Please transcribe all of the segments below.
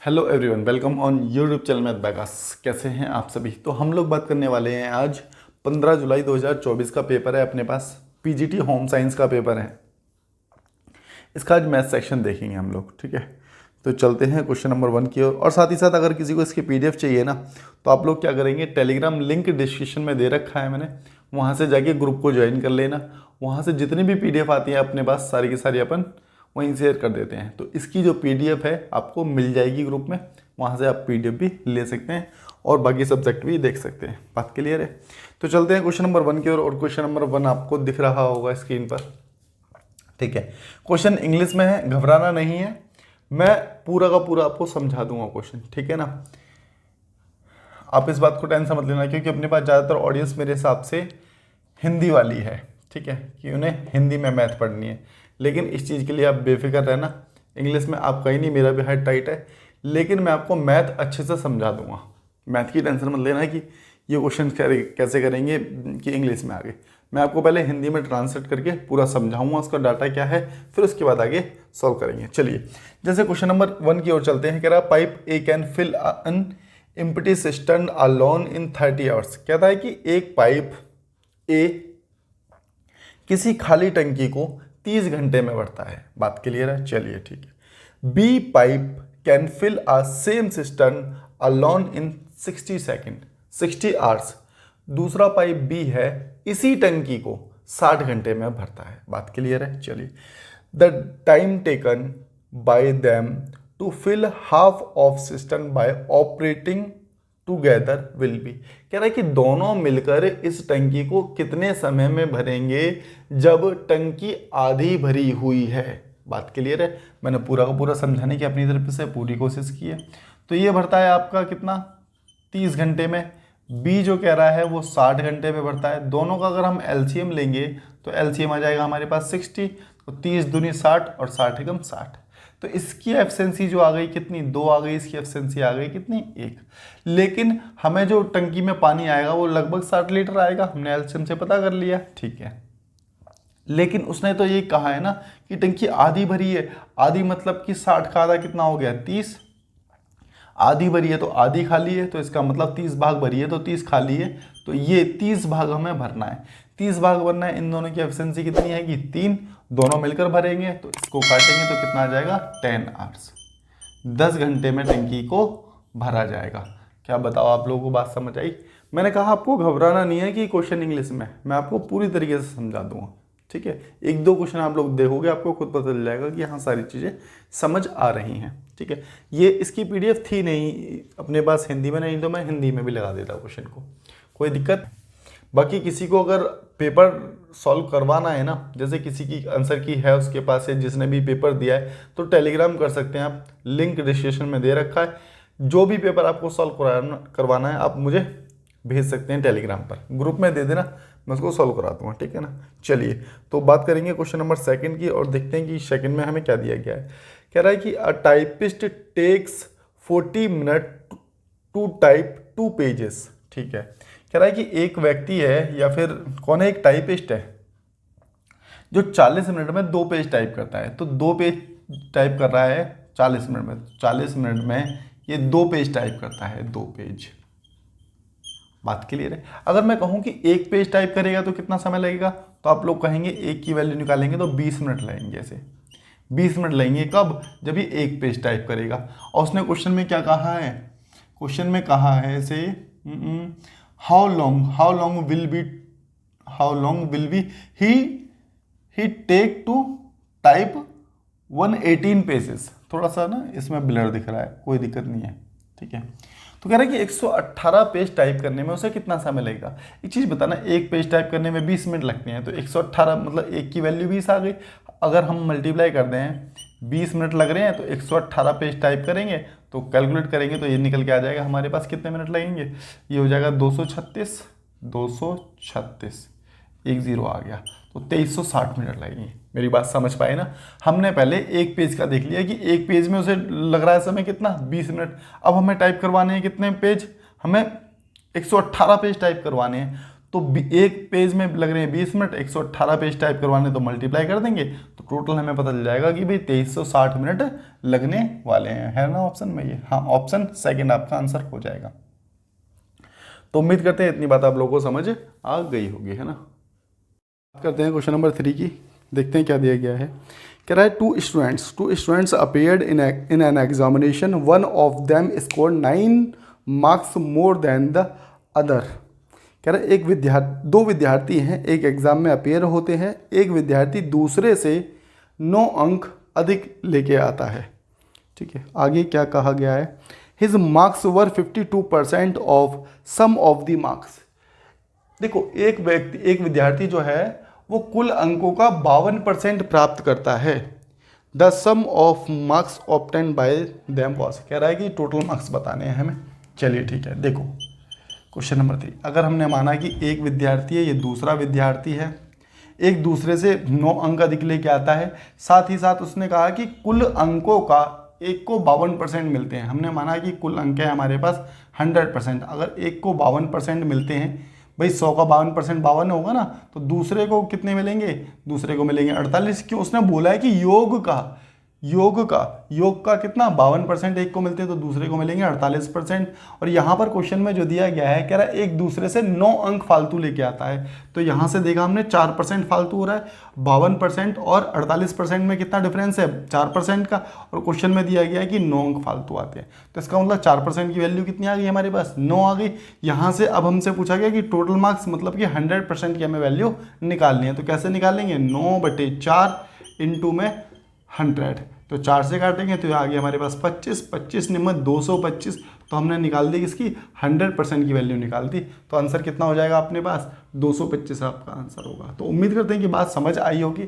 Hello everyone, welcome on YouTube channel math बैकास। कैसे हैं आप सभी? तो हम लोग बात करने वाले हैं आज 15 जुलाई 2024 का पेपर है अपने पास। पीजीटी होम साइंस का पेपर है। इसका आज मैथ सेक्शन देखेंगे हम लोग, ठीक है। तो चलते हैं क्वेश्चन नंबर 1 की ओर। और साथ ही साथ अगर किसी को इसकी पीडीएफ चाहिए ना, तो आप लोग क्या करेंगे, टेलीग्राम लिंक डिस्क्रिप्शन में दे रखा है मैंने, वहाँ से जाके ग्रुप को ज्वाइन कर लेना। वहाँ से जितनी भी पीडीएफ आती है अपने पास सारी की सारी अपन वहीं शेयर कर देते हैं। तो इसकी जो पीडीएफ है आपको मिल जाएगी ग्रुप में, वहाँ से आप पीडीएफ भी ले सकते हैं और बाकी सब्जेक्ट भी देख सकते हैं। बात क्लियर है? तो चलते हैं क्वेश्चन नंबर 1 की ओर। और क्वेश्चन नंबर 1 आपको दिख रहा होगा स्क्रीन पर, ठीक है। क्वेश्चन इंग्लिश में है, घबराना नहीं है, मैं पूरा का पूरा आपको समझा दूंगा क्वेश्चन, ठीक है ना। आप इस बात को टेंशन मत लेना, क्योंकि अपने पास ज़्यादातर ऑडियंस मेरे हिसाब से हिंदी वाली है, ठीक है, कि उन्हें हिंदी में मैथ पढ़नी है। लेकिन इस चीज़ के लिए आप बेफिक्र रहना, इंग्लिश में आपका ही नहीं, मेरा भी हाइट टाइट है, लेकिन मैं आपको मैथ अच्छे से समझा दूंगा। मैथ की टेंशन मत लेना कि ये क्वेश्चन कैसे करेंगे कि इंग्लिश में आगे। मैं आपको पहले हिंदी में ट्रांसलेट करके पूरा समझाऊंगा, उसका डाटा क्या है, फिर उसके बाद आगे सॉल्व करेंगे। चलिए, जैसे क्वेश्चन नंबर 1 की ओर चलते हैं। कह रहा pipe A can fill an empty cistern alone in 30 hours. कहता है कि एक पाइप ए किसी खाली टंकी को 30 घंटे में भरता है। बात क्लियर है? चलिए ठीक है। B pipe can fill a same cistern alone in 60 second 60 hours. दूसरा पाइप बी है, इसी टंकी को 60 घंटे में भरता है। बात क्लियर है? चलिए, the time taken by them to fill half of cistern by operating together will be. कह रहा है कि दोनों मिलकर इस टंकी को कितने समय में भरेंगे जब टंकी आधी भरी हुई है। बात क्लियर है? मैंने पूरा का पूरा समझाने की अपनी तरफ से पूरी कोशिश की है। तो ये भरता है आपका कितना, 30 घंटे में। बी जो कह रहा है वो 60 घंटे में भरता है। दोनों का अगर हम एलसीएम लेंगे तो एलसीएम आ जाएगा हमारे पास 60, तो 30 दूनी 60 और 60 एकम 60। तो इसकी एफिशिएंसी जो आ गई कितनी, 2 आ गई। इसकी एफिशिएंसी आ गई कितनी, 1। लेकिन हमें जो टंकी में पानी आएगा वो लगभग 60 लीटर आएगा, हमने एलसीएम से पता कर लिया, ठीक है। लेकिन उसने तो ये कहा है ना कि टंकी आधी भरी है। आधी मतलब कि 60 का आधा कितना हो गया, 30। आधी भरी है तो आधी खाली है, तो इसका मतलब 30 भाग भरी है तो 30 खाली है। तो ये 30 भाग हमें भरना है, 30 भाग भरना है। इन दोनों की एफिशिएंसी कितनी है कि 3। दोनों मिलकर भरेंगे तो इसको काटेंगे तो कितना आ जाएगा, 10 आवर्स। 10 घंटे में टंकी को भरा जाएगा। क्या बताओ, आप लोगों को बात समझ आई? मैंने कहा आपको घबराना नहीं है कि क्वेश्चन इंग्लिश में, मैं आपको पूरी तरीके से समझा दूंगा, ठीक है। 1-2 क्वेश्चन आप लोग देखोगे, आपको खुद पता चल जाएगा कि हाँ सारी चीज़ें समझ आ रही हैं, ठीक है। ये इसकी पीडीएफ थी नहीं अपने पास हिंदी में, नहीं तो मैं हिंदी में भी लगा देता क्वेश्चन को, कोई दिक्कत। बाकी किसी को अगर पेपर सॉल्व करवाना है ना, जैसे किसी की आंसर की है उसके पास है, जिसने भी पेपर दिया है, तो टेलीग्राम कर सकते हैं आप, लिंक डिस्क्रिप्शन में दे रखा है। जो भी पेपर आपको सॉल्व करवाना है आप मुझे भेज सकते हैं टेलीग्राम पर, ग्रुप में दे देना, मैं उसको सॉल्व करा दूंगा, ठीक है ना। चलिए, तो बात करेंगे क्वेश्चन नंबर 2 की और देखते हैं कि सेकंड में हमें क्या दिया गया है। कह रहा है कि a typist takes 40 minute to type 2 pages, ठीक है। कह रहा है कि एक व्यक्ति है, या फिर कौन है, एक टाइपिस्ट है जो 40 मिनट में 2 पेज टाइप करता है। तो 2 पेज टाइप कर रहा है 40 मिनट में, 40 मिनट में ये 2 पेज टाइप करता है, 2 पेज। बात क्लियर है? अगर मैं कहूं कि 1 पेज टाइप करेगा तो कितना समय लगेगा, तो आप लोग कहेंगे 1 की वैल्यू निकालेंगे तो 20 मिनट लगेंगे। ऐसे 20 मिनट लगेंगे कब, जब ये 1 पेज टाइप करेगा। और उसने क्वेश्चन में क्या कहा है, क्वेश्चन में कहा है ऐसे, how long will be he take to type 118 pages. थोड़ा सा ना इसमें ब्लर दिख रहा है, कोई दिक्कत नहीं है, ठीक है। तो कह रहा है कि 118 पेज टाइप करने में उसे कितना समय लगेगा। एक चीज़ बताना, 1 पेज टाइप करने में 20 मिनट लगते हैं, तो 118 मतलब 1 की वैल्यू 20 आ गई। अगर हम मल्टीप्लाई कर दें, 20 मिनट लग रहे हैं तो 118 पेज टाइप करेंगे, तो कैलकुलेट करेंगे तो ये निकल के आ जाएगा हमारे पास कितने मिनट लगेंगे, ये हो जाएगा 236, 1 0 आ गया, तो 2360 मिनट लगेंगे। मेरी बात समझ पाए ना? हमने पहले 1 पेज का देख लिया कि 1 पेज में उसे लग रहा है समय कितना, 20 मिनट। अब हमें टाइप करवाने हैं कितने पेज, हमें 118 पेज टाइप करवाने हैं, तो एक पेज में लग रहे हैं 20 मिनट, 118 पेज टाइप करवाने तो मल्टीप्लाई कर देंगे तो टोटल हमें पता चल जाएगा कि भाई 2360 मिनट लगने वाले हैं, है ना ऑप्शन में ये? हाँ, ऑप्शन सेकंड आपका आंसर हो जाएगा। तो उम्मीद करते हैं इतनी बात आप लोगों को समझ आ गई होगी, है ना। बात करते हैं क्वेश्चन नंबर 3 की, देखते हैं क्या दिया गया है। कह रहा है two students appeared in an examination, one of them scored 9 marks more than the other. कह रहा है दो विद्यार्थी हैं, एक एग्जाम में अपीयर होते हैं, एक विद्यार्थी दूसरे से 9 अंक अधिक लेके आता है। ठीक है, आगे क्या कहा गया है? His marks were 52% of sum of the marks. देखो, एक विद्यार्थी जो है वो कुल अंकों का 52% प्राप्त करता है। The sum of marks obtained by them was. कह रहा है कि टोटल मार्क्स बताने हैं हमें। चलिए ठीक है, देखो क्वेश्चन नंबर 3, अगर हमने माना कि एक विद्यार्थी है, ये दूसरा विद्यार्थी है, एक दूसरे से 9 अंक अधिक लेके आता है, साथ ही साथ उसने कहा कि कुल अंकों का एक को 52% मिलते हैं। हमने माना कि कुल अंक है हमारे पास 100%, अगर एक को 52% मिलते हैं, भाई 100 का 52% 52 होगा ना, तो दूसरे को कितने मिलेंगे? दूसरे को मिलेंगे 48। क्यों? उसने बोला है कि योग का कितना 52% एक को मिलते हैं तो दूसरे को मिलेंगे 48%। और यहाँ पर क्वेश्चन में जो दिया गया है, कह रहा है एक दूसरे से 9 अंक फालतू लेके आता है। तो यहाँ से देखा हमने 4% फालतू हो रहा है, 52% और 48% में कितना डिफरेंस है? 4% का। और क्वेश्चन में दिया गया है कि 9 अंक फालतू आते हैं, तो इसका मतलब 4% की वैल्यू कितनी आ गई हमारे पास? 9 आ गई। यहाँ से अब हमसे पूछा गया कि टोटल मार्क्स मतलब कि 100% की हमें वैल्यू निकालनी है। तो कैसे निकालेंगे? 9/4 इंटू में 100, तो 4 से काटेंगे तो आ गया हमारे पास 25 निम्न 225। तो हमने निकाल दी किसकी? 100% की वैल्यू निकाल दी। तो आंसर कितना हो जाएगा अपने पास? 225 आपका आंसर होगा। तो उम्मीद करते हैं कि बात समझ आई होगी।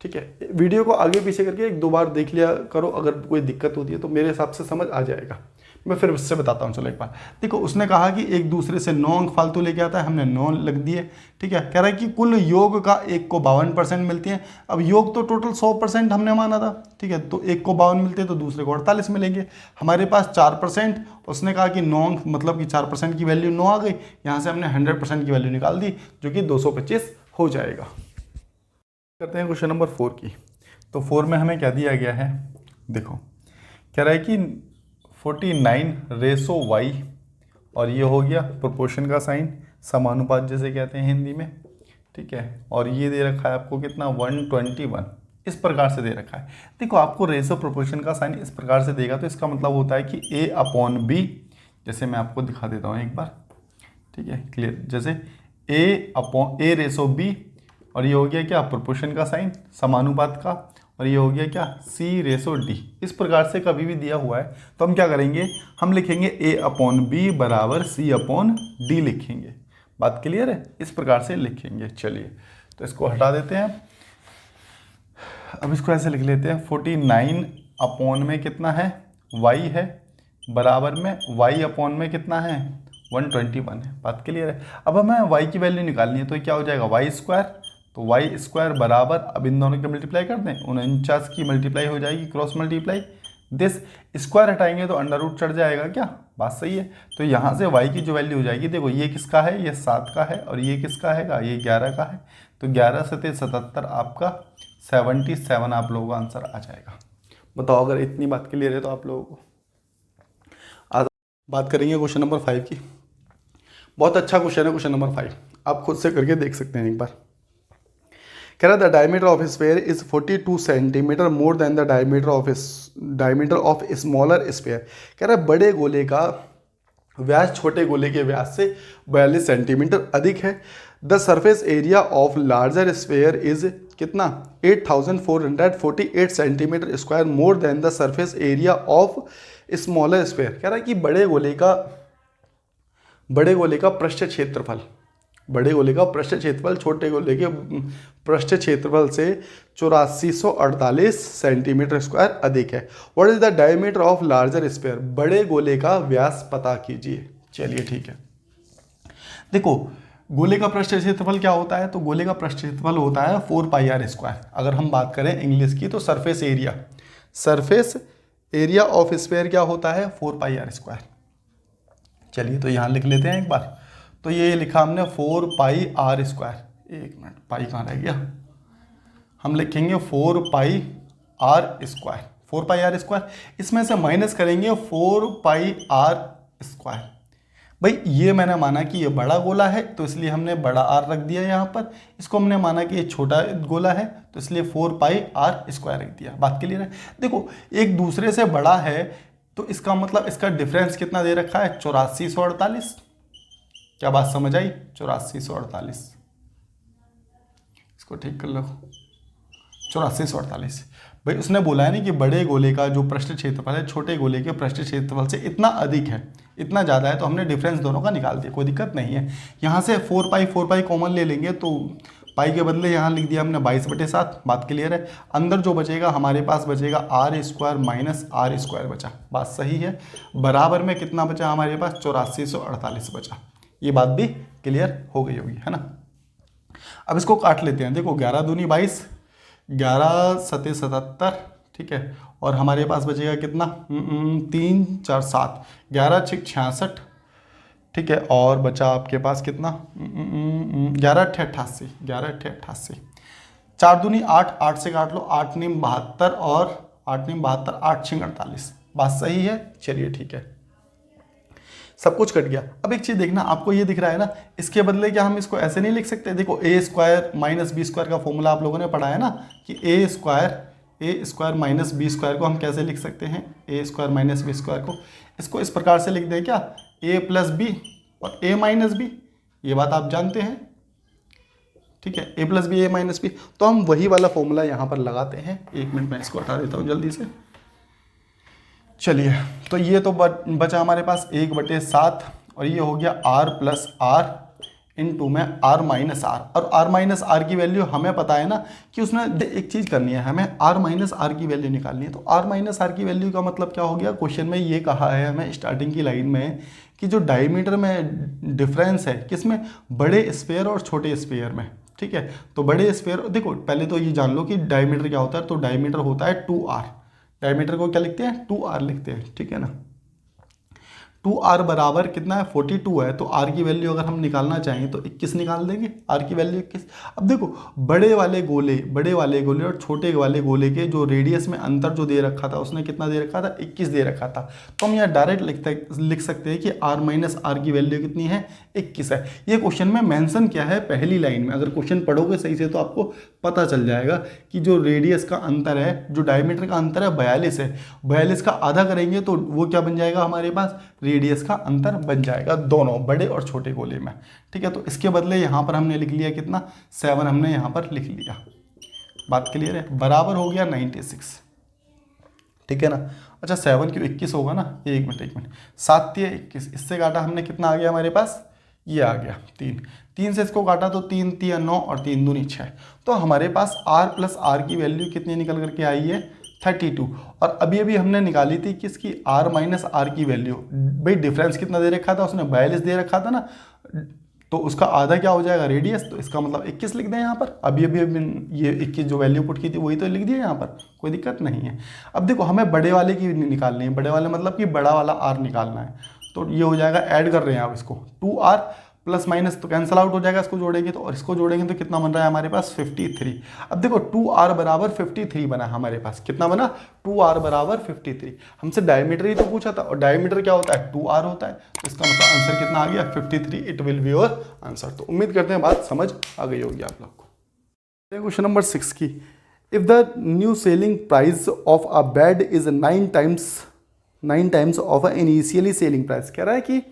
ठीक है, वीडियो को आगे पीछे करके 1-2 बार देख लिया करो, अगर कोई दिक्कत होती है तो मेरे हिसाब से समझ आ जाएगा। मैं फिर उससे बताता हूँ। चलो एक बार देखो, उसने कहा कि एक दूसरे से 9 अंक फालतू लेके आता है, हमने 9 लग दिए। ठीक है, कह रहा है कि कुल योग का एक को 52% मिलती हैं। अब योग तो टोटल 100% हमने माना था। ठीक है, तो एक को 52 मिलते हैं तो दूसरे को 48 मिलेंगे। हमारे पास 4%, उसने कहा कि 9 अंक मतलब कि 4% की वैल्यू 9 आ गई। यहाँ से हमने 100% की वैल्यू निकाल दी, जो कि 225 हो जाएगा। करते हैं क्वेश्चन नंबर 4 की। तो 4 में हमें क्या दिया गया है? देखो, कह रहा है कि 49/y, और ये हो गया प्रोपोर्शन का साइन, समानुपात जैसे कहते हैं हिंदी में। ठीक है, और ये दे रखा है आपको कितना? 121, इस प्रकार से दे रखा है। देखो, आपको रेशो प्रोपोर्शन का साइन इस प्रकार से देगा तो इसका मतलब होता है कि a/b, जैसे मैं आपको दिखा देता हूँ एक बार। ठीक है, क्लियर? जैसे a/b, और ये हो गया क्या? प्रोपोर्शन का साइन, समानुपात का, और ये हो गया क्या? c/d। इस प्रकार से कभी भी दिया हुआ है तो हम क्या करेंगे? हम लिखेंगे a/b बराबर c/d लिखेंगे। बात क्लियर है? इस प्रकार से लिखेंगे। चलिए, तो इसको हटा देते हैं। अब इसको ऐसे लिख लेते हैं, 49 में कितना है? y है, बराबर में y में कितना है? 121 है। बात क्लियर है? अब हमें y की वैल्यू निकालनी है, तो क्या हो जाएगा? y²। तो y² बराबर, अब इन दोनों के मल्टीप्लाई कर दें, 49 की मल्टीप्लाई हो जाएगी, क्रॉस मल्टीप्लाई। दिस स्क्वायर हटाएंगे तो अंडर रूट चढ़ जाएगा। क्या बात सही है? तो यहाँ से y की जो वैल्यू हो जाएगी, देखो ये किसका है? ये 7 का है, और ये किसका है? ये 11 का है। तो 11 × 77 आपका 77 आप लोगों का आंसर आ जाएगा। बताओ, अगर इतनी बात क्लियर है तो आप लोगों को। आज बात करेंगे क्वेश्चन नंबर 5 की। बहुत अच्छा क्वेश्चन है क्वेश्चन नंबर 5, आप खुद से करके देख सकते हैं एक बार। कह रहा the diameter of sphere is 42 centimetre more than the diameter of smaller sphere. कह रहा है बड़े गोले का व्यास छोटे गोले के व्यास से 42 सेंटीमीटर अधिक है। The surface area of larger sphere is कितना? 8448 centimetre square more than the surface area of smaller sphere. कह रहा है कि बड़े गोले का पृष्ठ क्षेत्रफल, बड़े गोले का पृष्ठ क्षेत्रफल छोटे गोले के पृष्ठ क्षेत्रफल से 8448 सेंटीमीटर स्क्वायर अधिक है। What is the diameter of larger sphere? बड़े गोले का व्यास पता कीजिए। चलिए ठीक है, देखो गोले का पृष्ठ क्षेत्रफल क्या होता है? तो गोले का पृष्ठ क्षेत्रफल होता है 4πr²। अगर हम बात करें इंग्लिश की तो सरफेस एरिया ऑफ स्फेयर क्या होता है? 4πr²। चलिए, तो यहाँ लिख लेते हैं एक बार। तो ये लिखा हमने 4 पाई आर स्क्वायर। एक मिनट, पाई कहाँ रह गया, हम लिखेंगे 4 pi r square, 4 pi r square. इसमें से माइनस करेंगे 4 पाई आर स्क्वायर। भाई ये मैंने माना कि ये बड़ा गोला है तो इसलिए हमने बड़ा आर रख दिया यहाँ पर, इसको हमने माना कि ये छोटा गोला है तो इसलिए 4 पाई आर स्क्वायर रख दिया। बात क्लियर है। देखो एक दूसरे से बड़ा है तो इसका मतलब इसका डिफरेंस कितना दे रखा है, 8448। क्या बात समझ आई, 8448। इसको ठीक कर लो, 8448। भाई उसने बोला है ना कि बड़े गोले का जो पृष्ठ क्षेत्रफल है छोटे गोले के पृष्ठ क्षेत्रफल से इतना अधिक है, इतना ज़्यादा है, तो हमने डिफरेंस दोनों का निकाल दिया, कोई दिक्कत नहीं है। यहाँ से 4 पाई कॉमन ले लेंगे तो पाई के बदले यहाँ लिख दिया हमने 22/7। बात क्लियर है। अंदर जो बचेगा हमारे पास बचेगा R square minus R square बचा। बात सही है। बराबर में कितना बचा हमारे पास, 8448 बचा। ये बात भी क्लियर हो गई होगी, है ना। अब इसको काट लेते हैं। देखो 11 दूनी 22, 11 सते 77, ठीक है। और हमारे पास बचेगा कितना, 3 4 7, 11 6 66, ठीक है। और बचा आपके पास कितना, 11 8 88, 11 8 88। 4 दूनी 8, 8 से काट लो, 8 9 72 और 8 9 72, 8 6 48। बात सही है। चलिए ठीक है, सब कुछ कट गया। अब एक चीज़ देखना, आपको ये दिख रहा है ना, इसके बदले क्या हम इसको ऐसे नहीं लिख सकते। देखो ए स्क्वायर माइनस बी स्क्वायर का फॉर्मूला आप लोगों ने पढ़ा है ना, कि ए स्क्वायर माइनस बी स्क्वायर को हम कैसे लिख सकते हैं, ए स्क्वायर माइनस बी स्क्वायर को इसको इस प्रकार से लिख दें क्या, ए प्लस बी और ए माइनस बी। ये बात आप जानते हैं, ठीक है, ए प्लस बी ए माइनस बी। तो हम वही वाला फॉर्मूला यहाँ पर लगाते हैं। एक मिनट मैं इसको हटा देता हूँ जल्दी से। चलिए, तो ये तो बचा हमारे पास 1/7 और ये हो गया r प्लस आर इंटू में r माइनस आर। और r माइनस आर की वैल्यू हमें पता है ना कि उसमें एक चीज़ करनी है, हमें r माइनस आर की वैल्यू निकालनी है। तो r माइनस आर की वैल्यू का मतलब क्या हो गया, क्वेश्चन में ये कहा है हमें स्टार्टिंग की लाइन में कि जो डायमीटर में डिफरेंस है किसमें, बड़े स्फीयर और छोटे स्फीयर में, ठीक है। तो बड़े स्फीयर, देखो पहले तो ये जान लो कि डायमीटर क्या होता है। तो डायमीटर होता है 2r। डायमीटर को क्या लिखते हैं, 2r लिखते हैं, ठीक है ना। 2r बराबर कितना है, 42 है। तो r की वैल्यू अगर हम निकालना चाहें तो 21 निकाल देंगे, r की वैल्यू 21। अब देखो बड़े वाले गोले और छोटे वाले गोले के जो रेडियस में अंतर जो दे रखा था उसने कितना दे रखा था, 21 दे रखा था। तो हम यहाँ डायरेक्ट लिख सकते हैं कि r माइनस आर की वैल्यू कितनी है, 21 है। ये क्वेश्चन में मेंशन क्या है, पहली लाइन में। अगर क्वेश्चन पढ़ोगे सही से तो आपको पता चल जाएगा कि जो रेडियस का अंतर है, जो डायमीटर का अंतर है 42 है, 42 का आधा करेंगे तो वो क्या बन जाएगा हमारे पास, रेडियस का अंतर बन जाएगा दोनों बड़े और छोटे गोले में, ठीक है। तो इसके बदले यहाँ पर हमने लिख लिया कितना, 7 हमने यहाँ पर लिख लिया। बात क्लियर है। बराबर हो गया 96, ठीक है ना। अच्छा 7 क्यों 21 होगा ना, एक मिनट 7 3 21, इससे काटा हमने कितना आ गया हमारे पास, ये आ गया 3 से इसको काटा तो 3 3 9 और 3 दूनी 6। तो हमारे पास r प्लस आर की वैल्यू कितनी निकल करके आई है, 32। और अभी हमने निकाली थी किसकी, r माइनस आर की वैल्यू। भाई डिफरेंस कितना दे रखा था उसने, 42 दे रखा था ना, तो उसका आधा क्या हो जाएगा, रेडियस। तो इसका मतलब 21 लिख दें यहाँ पर। अभी ये 21 जो वैल्यू पुट की थी वही तो लिख दिया यहाँ पर, कोई दिक्कत नहीं है। अब देखो हमें बड़े वाले की निकालनी है, बड़े वाले मतलब कि बड़ा वाला r निकालना है। तो ये हो जाएगा, ऐड कर रहे हैं आप इसको, 2r प्लस माइनस तो कैंसिल आउट हो जाएगा, इसको जोड़ेंगे तो, और इसको जोड़ेंगे तो कितना बन रहा है हमारे पास, 53। अब देखो 2r बराबर 53 बना हमारे पास, कितना बना, 2r बराबर 53। हमसे डायमीटर ही तो पूछा था और डायमीटर क्या होता है, 2r होता है। तो इसका मतलब आंसर कितना आ गया, 53। It will be your answer. तो उम्मीद करते हैं बात समझ आ गई होगी आप लोग को। क्वेश्चन नंबर 6 की, if the new selling price of a bed is 9 times of a initially selling price. कह रहा है कि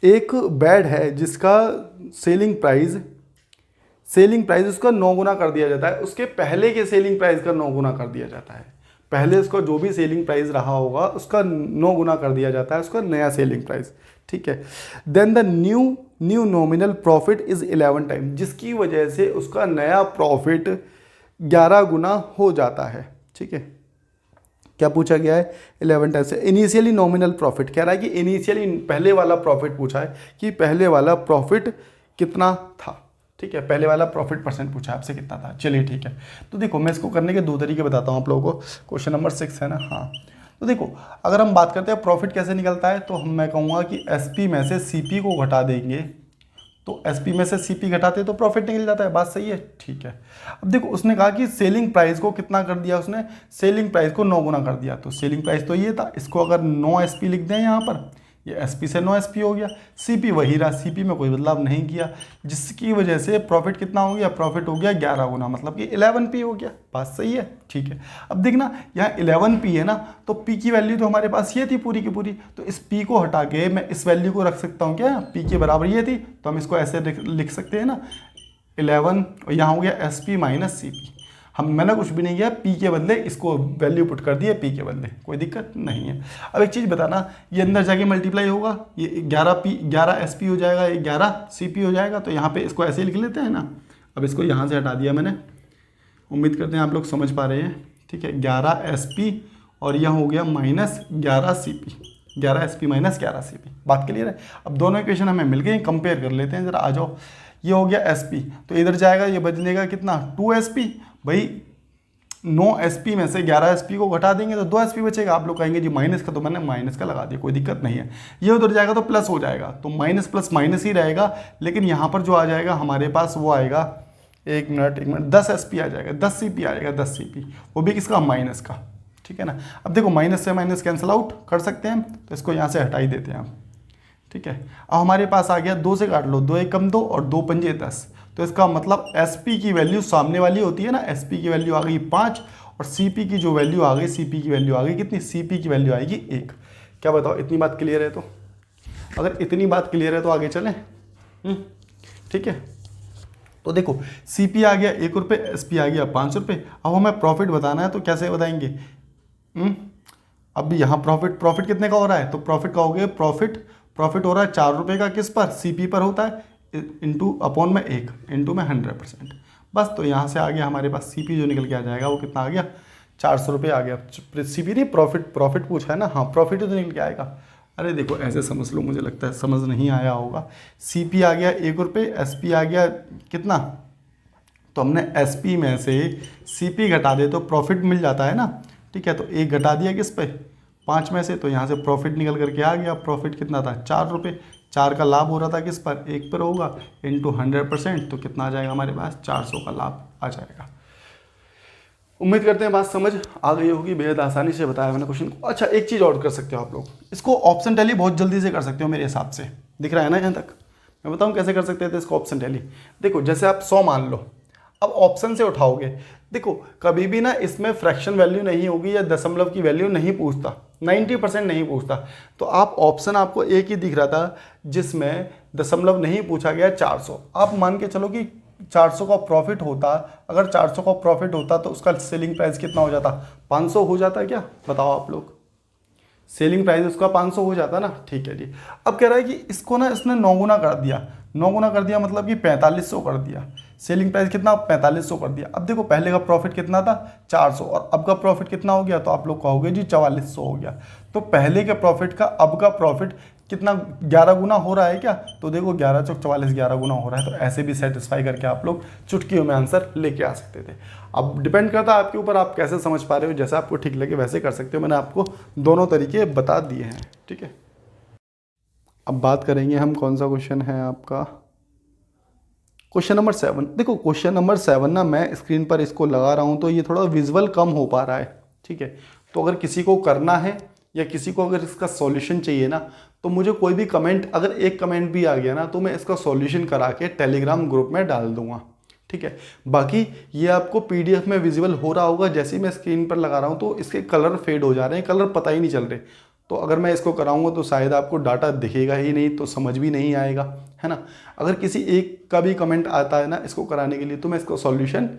एक बेड है जिसका सेलिंग प्राइस उसका 9 गुना कर दिया जाता है, उसके पहले के सेलिंग प्राइस का 9 गुना कर दिया जाता है। पहले उसका जो भी सेलिंग प्राइस रहा होगा उसका 9 गुना कर दिया जाता है उसका नया सेलिंग प्राइस, ठीक है। Then the new nominal profit is 11 time, जिसकी वजह से उसका नया प्रॉफिट 11 गुना हो जाता है, ठीक है। क्या पूछा गया है, 11 टाइम से। इनिशियली नॉमिनल प्रॉफिट, कह रहा है कि इनिशियली पहले वाला प्रॉफिट पूछा है कि पहले वाला प्रॉफिट कितना था, ठीक है। पहले वाला प्रॉफिट परसेंट पूछा है आपसे कितना था। चलिए ठीक है, तो देखो मैं इसको करने के 2 तरीके बताता हूँ आप लोगों को। क्वेश्चन नंबर 6 है ना, हाँ। तो देखो अगर हम बात करते हैं प्रॉफिट कैसे निकलता है, तो मैं कहूँगा कि एसपी में से सीपी को घटा देंगे, तो एसपी में से सीपी घटाते तो प्रॉफिट निकल जाता है। बात सही है, ठीक है। अब देखो उसने कहा कि सेलिंग प्राइस को कितना कर दिया, उसने सेलिंग प्राइस को 9 गुना कर दिया, तो सेलिंग प्राइस तो ये था, इसको अगर 9 एसपी लिख दें यहाँ पर, ये एसपी से 9 एसपी हो गया। सीपी वही रहा, सीपी में कोई बदलाव नहीं किया, जिसकी वजह से प्रॉफिट कितना हो गया, प्रॉफिट हो गया 11 गुना, मतलब कि 11p हो गया। बात सही है, ठीक है। अब देखना यहाँ 11p है ना, तो p की वैल्यू तो हमारे पास ये थी पूरी की पूरी, तो इस p को हटा के मैं इस वैल्यू को रख सकता हूँ क्या, p के बराबर ये थी, तो हम इसको ऐसे लिख सकते हैं ना 11, और यहाँ हो गया एसपी माइनस सीपी। मैंने कुछ भी नहीं किया, पी के बदले इसको वैल्यू पुट कर दिया, पी के बदले, कोई दिक्कत नहीं है। अब एक चीज़ बताना, ये अंदर जाके मल्टीप्लाई होगा, ये 11 एसपी हो जाएगा, ये 11 सीपी हो जाएगा, तो यहाँ पे इसको ऐसे लिख लेते हैं ना। अब इसको यहाँ से हटा दिया मैंने, उम्मीद करते हैं आप लोग समझ पा रहे हैं, ठीक है। 11 एसपी और यह हो गया minus 11 CP, 11 SP minus 11 CP. बात क्लियर है। अब दोनों इक्वेशन हमें मिल गई, कंपेयर कर लेते हैं जरा, आ जाओ। ये हो गया एसपी, तो इधर जाएगा, ये बचनेगा कितना 2 एसपी, भाई 9 एसपी में से 11 एसपी को घटा देंगे तो 2 एसपी बचेगा। आप लोग कहेंगे जी माइनस का, तो मैंने माइनस का लगा दिया, कोई दिक्कत नहीं है। ये उधर जाएगा तो प्लस हो जाएगा, तो माइनस प्लस माइनस ही रहेगा, लेकिन यहाँ पर जो आ जाएगा हमारे पास वो आएगा, एक मिनट 10 एसपी आ जाएगा, 10 सीपी आ जाएगा, 10 सीपी, वो भी किसका, माइनस का, ठीक है ना। अब देखो माइनस से माइनस कैंसिल आउट कर सकते हैं, तो इसको यहाँ से हटा ही देते हैं हम, ठीक है। अब हमारे पास आ गया 2 से काट लो, 2 एक कम 2 और 2 पंजे 10, तो इसका मतलब एसपी की वैल्यू सामने वाली होती है ना, एसपी की वैल्यू आ गई 5 और सीपी की जो वैल्यू आ गई, सीपी की वैल्यू आ गई कितनी, सीपी की वैल्यू आएगी 1। क्या बताओ, इतनी बात क्लियर है? तो अगर इतनी बात क्लियर है तो आगे चलें, ठीक है। तो देखो सीपी आ गया 1 रुपये, एसपी आ गया 5 रुपये। अब हमें प्रॉफिट बताना है, तो कैसे बताएंगे? अब यहाँ प्रॉफिट कितने का हो रहा है, तो प्रॉफिट का हो गया, प्रॉफिट हो रहा है 4 रुपये का, किस पर, सीपी पर होता है, इंटू अपॉन में 1 इंटू में 100%, बस। तो यहाँ से आ गया हमारे पास सीपी जो निकल के आ जाएगा वो कितना आ गया, 400 रुपये आ गया। सीपी नहीं, प्रॉफिट पूछा है ना, हाँ प्रॉफिट ही तो निकल के आएगा। अरे देखो ऐसे समझ लो, मुझे लगता है समझ नहीं आया होगा। सीपी आ गया 1 रुपये, एसपी आ गया कितना, तो हमने एसपी में से सीपी घटा दे तो प्रॉफिट मिल जाता है ना, ठीक है। तो 1 घटा दिया किस पे, 5 में से, तो यहाँ से प्रॉफिट निकल करके आ गया। प्रॉफिट कितना था, 4 रुपये, 4 का लाभ हो रहा था किस पर, 1 पर होगा, इंटू 100%, तो कितना आ जाएगा हमारे पास, 400 का लाभ आ जाएगा। उम्मीद करते हैं बात समझ आ गई होगी, बेहद आसानी से बताया मैंने क्वेश्चन को। अच्छा एक चीज़ और कर सकते हो आप लोग, इसको ऑप्शन टैली बहुत जल्दी से कर सकते हो मेरे हिसाब से, दिख रहा है ना यहाँ तक। मैं बताऊँ कैसे कर सकते थे इसको ऑप्शन टैली। देखो जैसे आप 100 मान लो, अब ऑप्शन से उठाओगे, देखो कभी भी ना इसमें फ्रैक्शन वैल्यू नहीं होगी या दशमलव की वैल्यू नहीं पूछता, 90% नहीं पूछता। तो आप ऑप्शन आपको एक ही दिख रहा था जिसमें दशमलव नहीं पूछा गया, 400। आप मान के चलो कि 400 का प्रॉफिट होता, अगर 400 का प्रॉफिट होता तो उसका सेलिंग प्राइस कितना हो जाता, 500 हो जाता क्या, बताओ आप लोग। सेलिंग प्राइस उसका 500 हो जाता ना, ठीक है जी। अब कह रहा है कि इसको ना इसने 9 गुना कर दिया, 9 गुना कर दिया मतलब कि 4500 कर दिया। सेलिंग प्राइस कितना, 4500 कर दिया। अब देखो पहले का प्रॉफिट कितना था, 400, और अब का प्रॉफिट कितना हो गया, तो आप लोग कहोगे जी 4400 हो गया। तो पहले के प्रॉफिट का अब का प्रॉफिट कितना, 11 गुना हो रहा है क्या, तो देखो 11 चौक 44, 11 गुना हो रहा है। तो ऐसे भी सेटिस्फाई करके आप लोग चुटकियों में आंसर लेके आ सकते थे। अब डिपेंड करता है आपके ऊपर, आप कैसे समझ पा रहे हो, जैसा आपको ठीक लगे वैसे कर सकते हो। मैंने आपको दोनों तरीके बता दिए हैं, ठीक है। अब बात करेंगे हम, कौन सा क्वेश्चन है आपका, क्वेश्चन नंबर 7। देखो क्वेश्चन नंबर 7 ना, मैं स्क्रीन पर इसको लगा रहा हूँ तो ये थोड़ा विजुअल कम हो पा रहा है, ठीक है। तो अगर किसी को करना है या किसी को अगर इसका सॉल्यूशन चाहिए ना, तो मुझे कोई भी कमेंट, अगर एक कमेंट भी आ गया ना, तो मैं इसका सॉल्यूशन करा के टेलीग्राम ग्रुप में डाल दूंगा, ठीक है। बाकी ये आपको पीडीएफ में विजिबल हो रहा होगा, जैसे ही मैं स्क्रीन पर लगा रहा हूँ तो इसके कलर फेड हो जा रहे हैं, कलर पता ही नहीं चल रहे। तो अगर मैं इसको कराऊंगा तो शायद आपको डाटा दिखेगा ही नहीं, तो समझ भी नहीं आएगा, है ना। अगर किसी एक का भी कमेंट आता है ना इसको कराने के लिए, तो मैं इसको सॉल्यूशन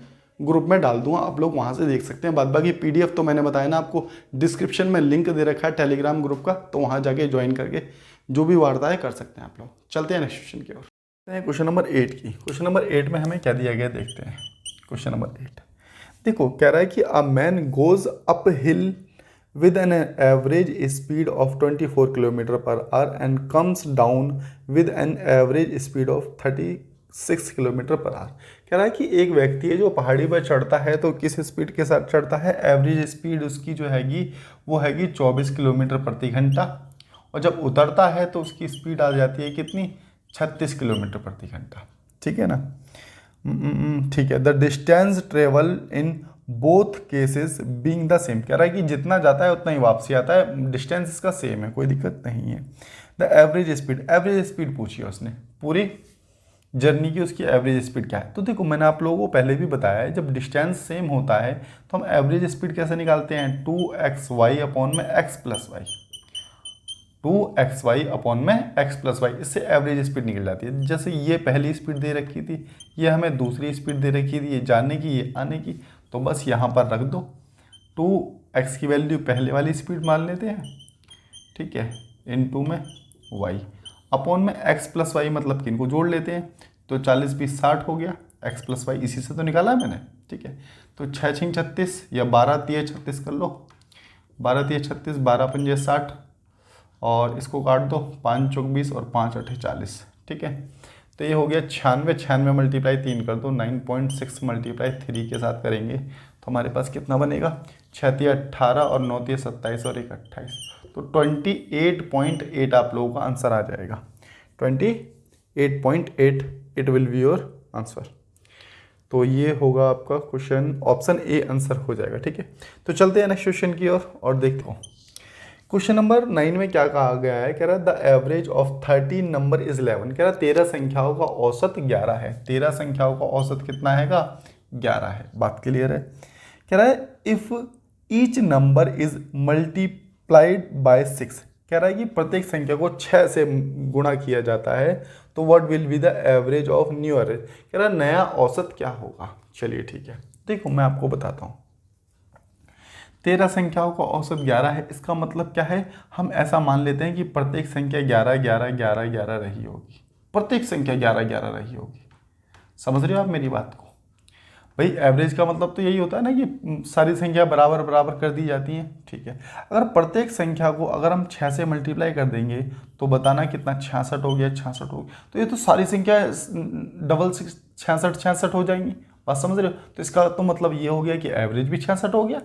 ग्रुप में डाल दूंगा, आप लोग वहां से देख सकते हैं। बाद बाकी पीडीएफ तो मैंने बताया ना आपको, डिस्क्रिप्शन में लिंक दे रखा है टेलीग्राम ग्रुप का, तो वहां जाके ज्वाइन करके जो भी वार्ताएं कर सकते हैं आप लोग। चलते हैं नेक्स्ट क्वेश्चन की ओर, क्वेश्चन नंबर 8 की। क्वेश्चन नंबर 8 में हमें क्या दिया गया देखते हैं। क्वेश्चन नंबर 8 देखो, कह रहा है कि a man goes up hill with an average speed of 24 km per hour and comes down with an average speed of 36 km per hour। कह रहा है कि एक व्यक्ति है जो पहाड़ी पर चढ़ता है तो किस स्पीड के साथ चढ़ता है, एवरेज स्पीड उसकी जो हैगी वो हैगी 24 किलोमीटर प्रति घंटा, और जब उतरता है तो उसकी स्पीड आ जाती है कितनी, 36 किलोमीटर प्रति घंटा। ठीक है ना। ठीक है। The distance travel in both cases being the same, कह रहा है कि जितना जाता है उतना ही वापसी आता है, डिस्टेंस इसका सेम है, कोई दिक्कत नहीं है। द एवरेज स्पीड पूछी है उसने, पूरी जर्नी की उसकी एवरेज स्पीड क्या है। तो देखो मैंने आप लोगों को पहले भी बताया है, जब डिस्टेंस सेम होता है तो हम एवरेज स्पीड कैसे निकालते हैं, 2xy अपॉन में x plus y, 2xy upon में x प्लस वाई, इससे एवरेज स्पीड निकल जाती है। जैसे ये पहली स्पीड दे रखी थी, ये हमें दूसरी स्पीड दे रखी थी, ये जाने की ये आने की, तो बस यहाँ पर रख दो, 2x की वैल्यू पहले वाली स्पीड मान लेते हैं, ठीक है, इनटू में y अपॉन में x प्लस वाई, मतलब कि इनको जोड़ लेते हैं, तो 40 20 60 हो गया, x प्लस वाई इसी से तो निकाला है मैंने। ठीक है, तो 6 6 36 या 12 3 36 कर लो, 12 3 36, 12 5 60, और इसको काट दो, 5 चौक 20 और 5 8 40। ठीक है, तो ये हो गया 96, 96 मल्टीप्लाई 3 कर दो, 9.6 मल्टीप्लाई 3 के साथ करेंगे तो हमारे पास कितना बनेगा, 6 3 18 और 9 3 27 और 1 28, तो 28.8 आप लोगों का आंसर आ जाएगा। 28.8 it will be your answer. तो ये होगा आपका क्वेश्चन, ऑप्शन ए आंसर हो जाएगा। ठीक है, तो चलते हैं नेक्स्ट क्वेश्चन की ओर और देखते हो। क्वेश्चन नंबर 9 में क्या कहा गया है, कह रहा है the average of 13 number is 11, कह रहा है 13 संख्याओं का औसत 11 है। 13 संख्याओं का औसत कितना हैगा, 11 है। बात क्लियर है। कह रहा है if each number is multiplied by 6, कह रहा है कि प्रत्येक संख्या को 6 से गुणा किया जाता है, तो what will be the average of new average, कह रहा है नया औसत क्या होगा। चलिए ठीक है, देखो मैं आपको बताता हूँ। 13 संख्याओं का औसत 11 है, इसका मतलब क्या है, हम ऐसा मान लेते हैं कि प्रत्येक संख्या 11 11 11 11 रही होगी, प्रत्येक संख्या 11 11 रही होगी। समझ रहे हो आप मेरी बात को। भाई एवरेज का मतलब तो यही होता है ना कि सारी संख्या बराबर बराबर कर दी जाती हैं। ठीक है, अगर प्रत्येक संख्या को अगर हम 6 से मल्टीप्लाई कर देंगे तो बताना कितना, 66 हो गया, 66 हो गया, तो ये तो सारी संख्या डबल 66 66 हो जाएंगी। बात समझ रहे हो। तो इसका तो मतलब ये हो गया कि एवरेज भी 66 हो गया।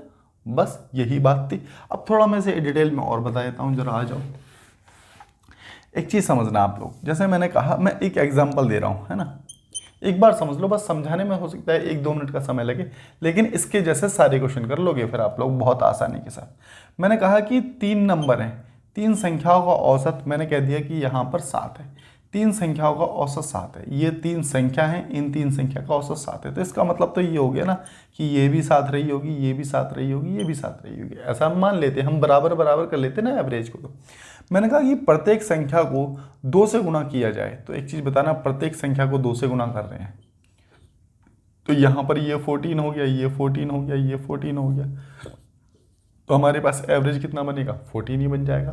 बस यही बात थी। अब थोड़ा मैं इसे डिटेल में और बता देता हूँ, जरा आ जाओ। एक चीज़ समझना आप लोग, जैसे मैंने कहा मैं एक एग्जांपल दे रहा हूँ, है ना, एक बार समझ लो, बस समझाने में हो सकता है 1-2 मिनट का समय लगे, लेकिन इसके जैसे सारे क्वेश्चन कर लोगे फिर आप लोग बहुत आसानी के साथ। मैंने कहा कि 3 नंबर हैं, 3 संख्याओं का औसत मैंने कह दिया कि यहाँ पर 7 है, 3 संख्याओं का औसत 7 है, ये 3 संख्या हैं, इन 3 संख्या का औसत 7 है। तो इसका मतलब तो ये हो गया ना कि ये भी 7 रही होगी, ये भी 7 रही होगी, ये भी 7 रही होगी, ऐसा हम मान लेते हैं, हम बराबर बराबर कर लेते हैं ना एवरेज को। तो मैंने कहा कि प्रत्येक संख्या को 2 से गुणा किया जाए, तो एक चीज़ बताना, प्रत्येक संख्या को 2 से गुणा कर रहे हैं, तो यहाँ पर ये 14 हो गया, ये 14 हो गया, ये 14 हो गया, तो हमारे पास एवरेज कितना बनेगा, 14 ही बन जाएगा।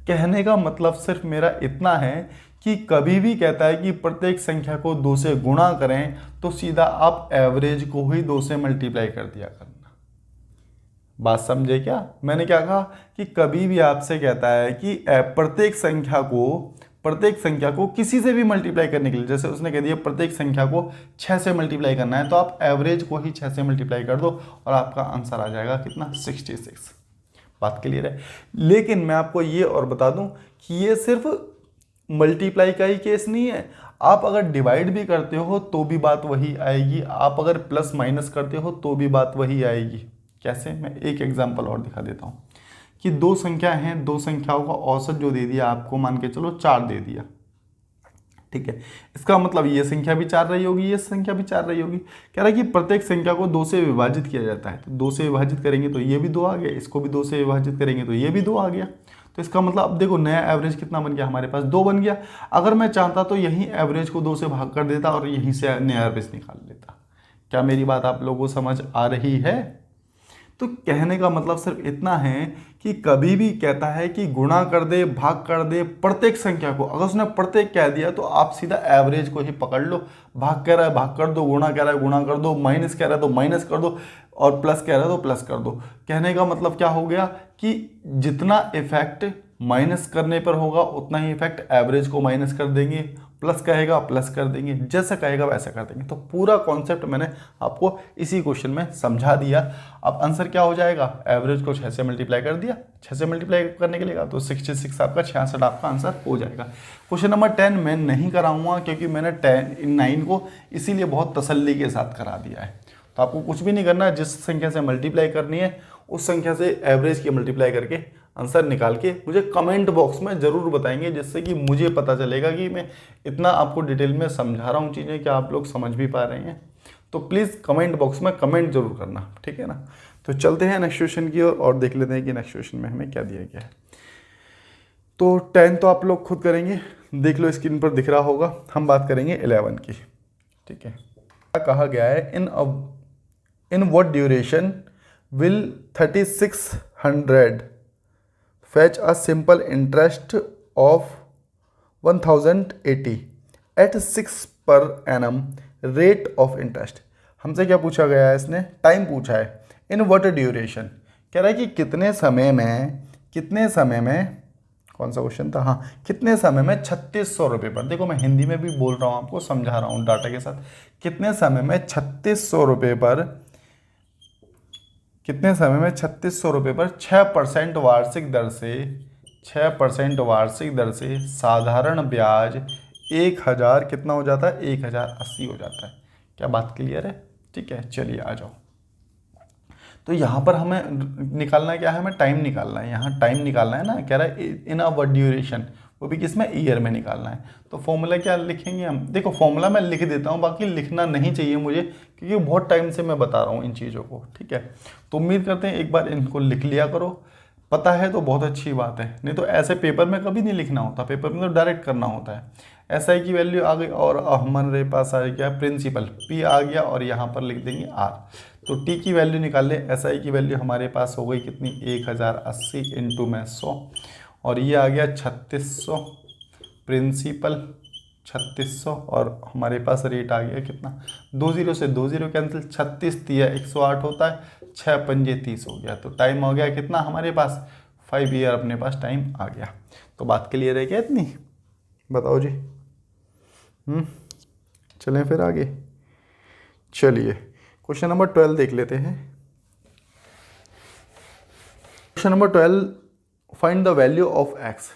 कहने का मतलब सिर्फ मेरा इतना है कि कभी भी कहता है कि प्रत्येक संख्या को 2 से गुणा करें, तो सीधा आप एवरेज को ही 2 से मल्टीप्लाई कर दिया करना। बात समझे क्या। मैंने क्या कहा कि कभी भी आपसे कहता है कि प्रत्येक संख्या को किसी से भी मल्टीप्लाई करने के लिए, जैसे उसने कह दिया प्रत्येक संख्या को 6 से मल्टीप्लाई करना है, तो आप एवरेज को ही 6 से मल्टीप्लाई कर दो और आपका आंसर आ जाएगा कितना, 66। बात क्लियर है। लेकिन मैं आपको ये और बता दूं कि ये सिर्फ मल्टीप्लाई का ही केस नहीं है, आप अगर डिवाइड भी करते हो तो भी बात वही आएगी, आप अगर प्लस माइनस करते हो तो भी बात वही आएगी। कैसे, मैं एक एग्जांपल और दिखा देता हूँ कि 2 संख्या हैं, 2 संख्याओं का औसत जो दे दिया आपको, मान के चलो 4 दे दिया। ठीक है, इसका मतलब ये संख्या भी 4 रही होगी, ये संख्या भी 4 रही होगी। कह रहा है कि प्रत्येक संख्या को 2 से विभाजित किया जाता है, तो 2 से विभाजित करेंगे तो ये भी 2 आ गया, इसको भी 2 से विभाजित करेंगे तो ये भी 2 आ गया। तो इसका मतलब अब देखो नया एवरेज कितना बन गया, हमारे पास 2 बन गया। अगर मैं चाहता तो यही एवरेज को 2 से भाग कर देता और यहीं से नया एवरेज निकाल लेता। क्या मेरी बात आप लोगों को समझ आ रही है। तो कहने का मतलब सिर्फ इतना है कि कभी भी कहता है कि गुणा कर दे, भाग कर दे प्रत्येक संख्या को, अगर उसने प्रत्येक कह दिया तो आप सीधा एवरेज को ही पकड़ लो। भाग कह रहा है भाग कर दो, गुणा कह रहा है गुणा कर दो, माइनस कह रहा है तो माइनस कर दो, और प्लस कह रहा है तो प्लस कर दो। कहने का मतलब क्या हो गया कि जितना इफेक्ट माइनस करने पर होगा उतना ही इफेक्ट, एवरेज को माइनस कर देंगे, प्लस कहेगा प्लस कर देंगे, जैसा कहेगा वैसा कर देंगे। तो पूरा कॉन्सेप्ट मैंने आपको इसी क्वेश्चन में समझा दिया। अब आंसर क्या हो जाएगा, एवरेज को 6 से मल्टीप्लाई कर दिया, 6 से मल्टीप्लाई करने के लिए तो 66 आपका 66 आपका आंसर हो जाएगा। क्वेश्चन नंबर 10 मैं नहीं कराऊंगा क्योंकि मैंने 9 को इसीलिए बहुत तसल्ली के साथ करा दिया है। तो आपको कुछ भी नहीं करना है, जिस संख्या से मल्टीप्लाई करनी है उस संख्या से एवरेज की मल्टीप्लाई करके आंसर निकाल के मुझे कमेंट बॉक्स में ज़रूर बताएंगे, जिससे कि मुझे पता चलेगा कि मैं इतना आपको डिटेल में समझा रहा हूँ चीज़ें, क्या आप लोग समझ भी पा रहे हैं। तो प्लीज़ कमेंट बॉक्स में कमेंट जरूर करना, ठीक है ना। तो चलते हैं नेक्स्ट क्वेश्चन की ओर और देख लेते हैं कि नेक्स्ट क्वेश्चन में हमें क्या दिया गया है। तो 10 तो आप लोग खुद करेंगे, देख लो स्क्रीन पर दिख रहा होगा। हम बात करेंगे 11 की, ठीक है। कहा गया है in what duration will 3600 fetch a simple interest of 1080 at 6 per annum rate of interest। हमसे क्या पूछा गया है, इसने टाइम पूछा है। इन व्हाट ड्यूरेशन कह रहा है कि कितने समय में कौन सा क्वेश्चन था, हाँ, कितने समय में 3600 रुपये पर, देखो मैं हिंदी में भी बोल रहा हूँ आपको, समझा रहा हूँ डाटा के साथ, कितने समय में 3600 रुपये पर 6% वार्षिक दर से साधारण ब्याज 1000 कितना हो जाता है, 1080 हो जाता है। क्या बात क्लियर है, ठीक है। चलिए आ जाओ। तो यहाँ पर हमें निकालना क्या है, हमें टाइम निकालना है, यहाँ टाइम निकालना है ना, कह रहा है इन अ व्हाट ड्यूरेशन, वो भी किसमें, ईयर में निकालना है। तो फॉर्मूला क्या लिखेंगे हम, देखो फॉर्मूला मैं लिख देता हूँ, बाकी लिखना नहीं चाहिए मुझे, क्योंकि बहुत टाइम से मैं बता रहा हूँ इन चीज़ों को, ठीक है। तो उम्मीद करते हैं एक बार इनको लिख लिया करो, पता है तो बहुत अच्छी बात है, नहीं तो ऐसे पेपर में कभी नहीं लिखना होता, पेपर में तो डायरेक्ट करना होता है। SI की वैल्यू आ गई और हमारे पास आ गया प्रिंसिपल, P आ गया और यहाँ पर लिख देंगे R। तो T की वैल्यू निकाल ले, SI की वैल्यू हमारे पास हो गई कितनी, 1080 इंटू में 100, और ये आ गया 3600, प्रिंसिपल 3600, और हमारे पास रेट आ गया कितना, 20 से 20 कैंसिल, 36 तिया 108 होता है, 6 पंजे 30 हो गया। तो टाइम हो गया कितना हमारे पास, 5 ईयर अपने पास टाइम आ गया। तो बात क्लियर है क्या इतनी, बताओ जी। चलें फिर आगे, चलिए क्वेश्चन नंबर 12 देख लेते हैं। Question number 12, find the value of x।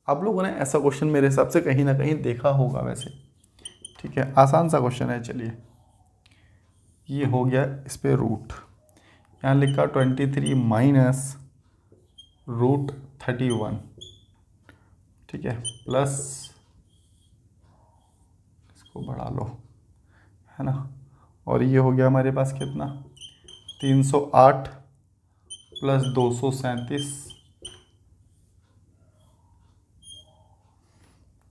आप लोगों ने ऐसा क्वेश्चन मेरे हिसाब से कहीं ना कहीं देखा होगा वैसे, ठीक है, आसान सा क्वेश्चन है। चलिए ये हो गया, इस पे रूट, यहाँ लिखा 23 माइनस रूट 31, ठीक है, प्लस इसको बढ़ा लो, है ना, और ये हो गया हमारे पास कितना, 308 प्लस 237,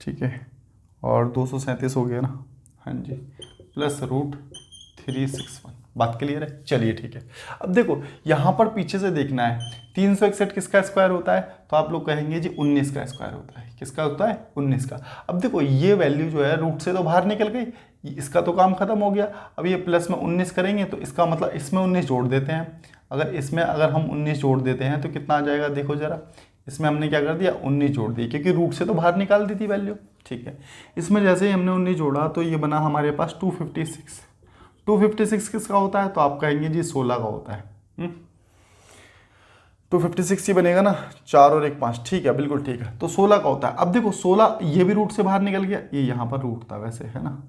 ठीक है, और 237 हो गया ना, हाँ जी, प्लस रूट 361। बात क्लियर है, चलिए ठीक है। अब देखो यहाँ पर पीछे से देखना है, 361 किसका स्क्वायर होता है, तो आप लोग कहेंगे जी 19 का स्क्वायर होता है। किसका होता है, 19 का। अब देखो ये वैल्यू जो है रूट से तो बाहर निकल गई, इसका तो काम खत्म हो गया। अब ये प्लस में 19 करेंगे तो इसका मतलब इसमें 19 जोड़ देते हैं। अगर हम 19 जोड़ देते हैं तो कितना आ जाएगा, देखो जरा, इसमें हमने क्या कर दिया, 19 जोड़ दी, क्योंकि रूट से तो बाहर निकाल दी थी वैल्यू, ठीक है। इसमें जैसे ही हमने 19 जोड़ा तो ये बना हमारे पास 256। 256 किसका होता है, तो आप कहेंगे जी 16 का होता है। 256 ही बनेगा ना, 4 और 1 5, ठीक है, बिल्कुल ठीक है। तो 16 का होता है। अब देखो 16 ये भी रूट से बाहर निकल गया, ये यहाँ पर रूट था वैसे, है ना,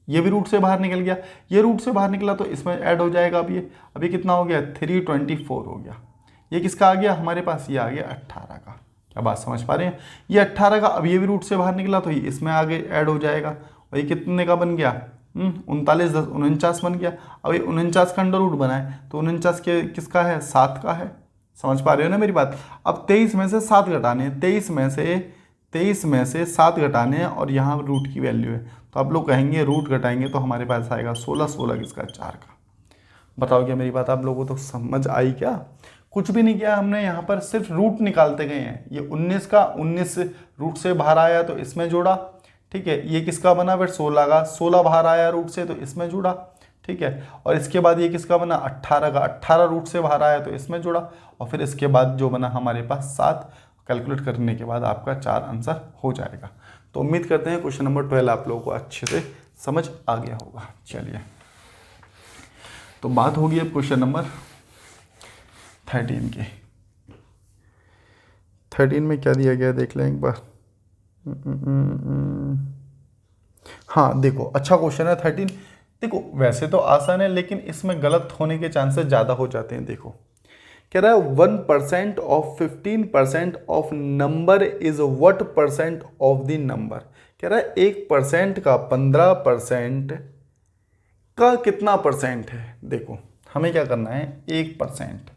ये भी रूट से बाहर निकल गया, ये रूट से बाहर निकला तो इसमें ऐड हो जाएगा। अब ये कितना हो गया, 324 हो गया। ये किसका आ गया हमारे पास, ये आ गया 18 का। क्या बात समझ पा रहे हैं, ये 18 का। अब ये भी रूट से बाहर निकला तो ये इसमें आगे ऐड हो जाएगा, और ये कितने का बन गया, 39 10 49 बन गया। अब ये 49 का अंडर रूट बना है तो 49 के किसका है, 7 का है। समझ पा रहे हो ना मेरी बात। अब 23 में से 7 घटाने हैं, 23 में से 7 घटाने हैं, और यहाँ रूट की वैल्यू है, तो आप लोग कहेंगे रूट घटाएंगे तो हमारे पास आएगा 16, 16 किसका, 4 का। बताओ क्या मेरी बात आप लोगों को तो समझ आई क्या। कुछ भी नहीं किया हमने, यहाँ पर सिर्फ रूट निकालते गए हैं। ये 19 का 19 रूट से बाहर आया तो इसमें जोड़ा, ठीक है। ये किसका बना फिर 16 का, 16 बाहर आया रूट से तो इसमें जुड़ा, ठीक है। और इसके बाद ये किसका बना 18 का, 18 रूट से बाहर आया तो इसमें जुड़ा, और फिर इसके बाद जो बना हमारे पास 7, कैलकुलेट करने के बाद आपका 4 आंसर हो जाएगा। तो उम्मीद करते हैं क्वेश्चन नंबर 12 आप लोगों को अच्छे से समझ आ गया होगा। चलिए, तो बात होगी अब क्वेश्चन नंबर 13 की। 13 में क्या दिया गया देख लें एक बार। हाँ देखो, अच्छा क्वेश्चन है 13। देखो वैसे तो आसान है, लेकिन इसमें गलत होने के चांसेस ज़्यादा हो जाते हैं। देखो कह रहा है 1% of 15% of number is what percent of the number. कह रहा है 1% का 15% का कितना परसेंट है। देखो हमें क्या करना है, 1%,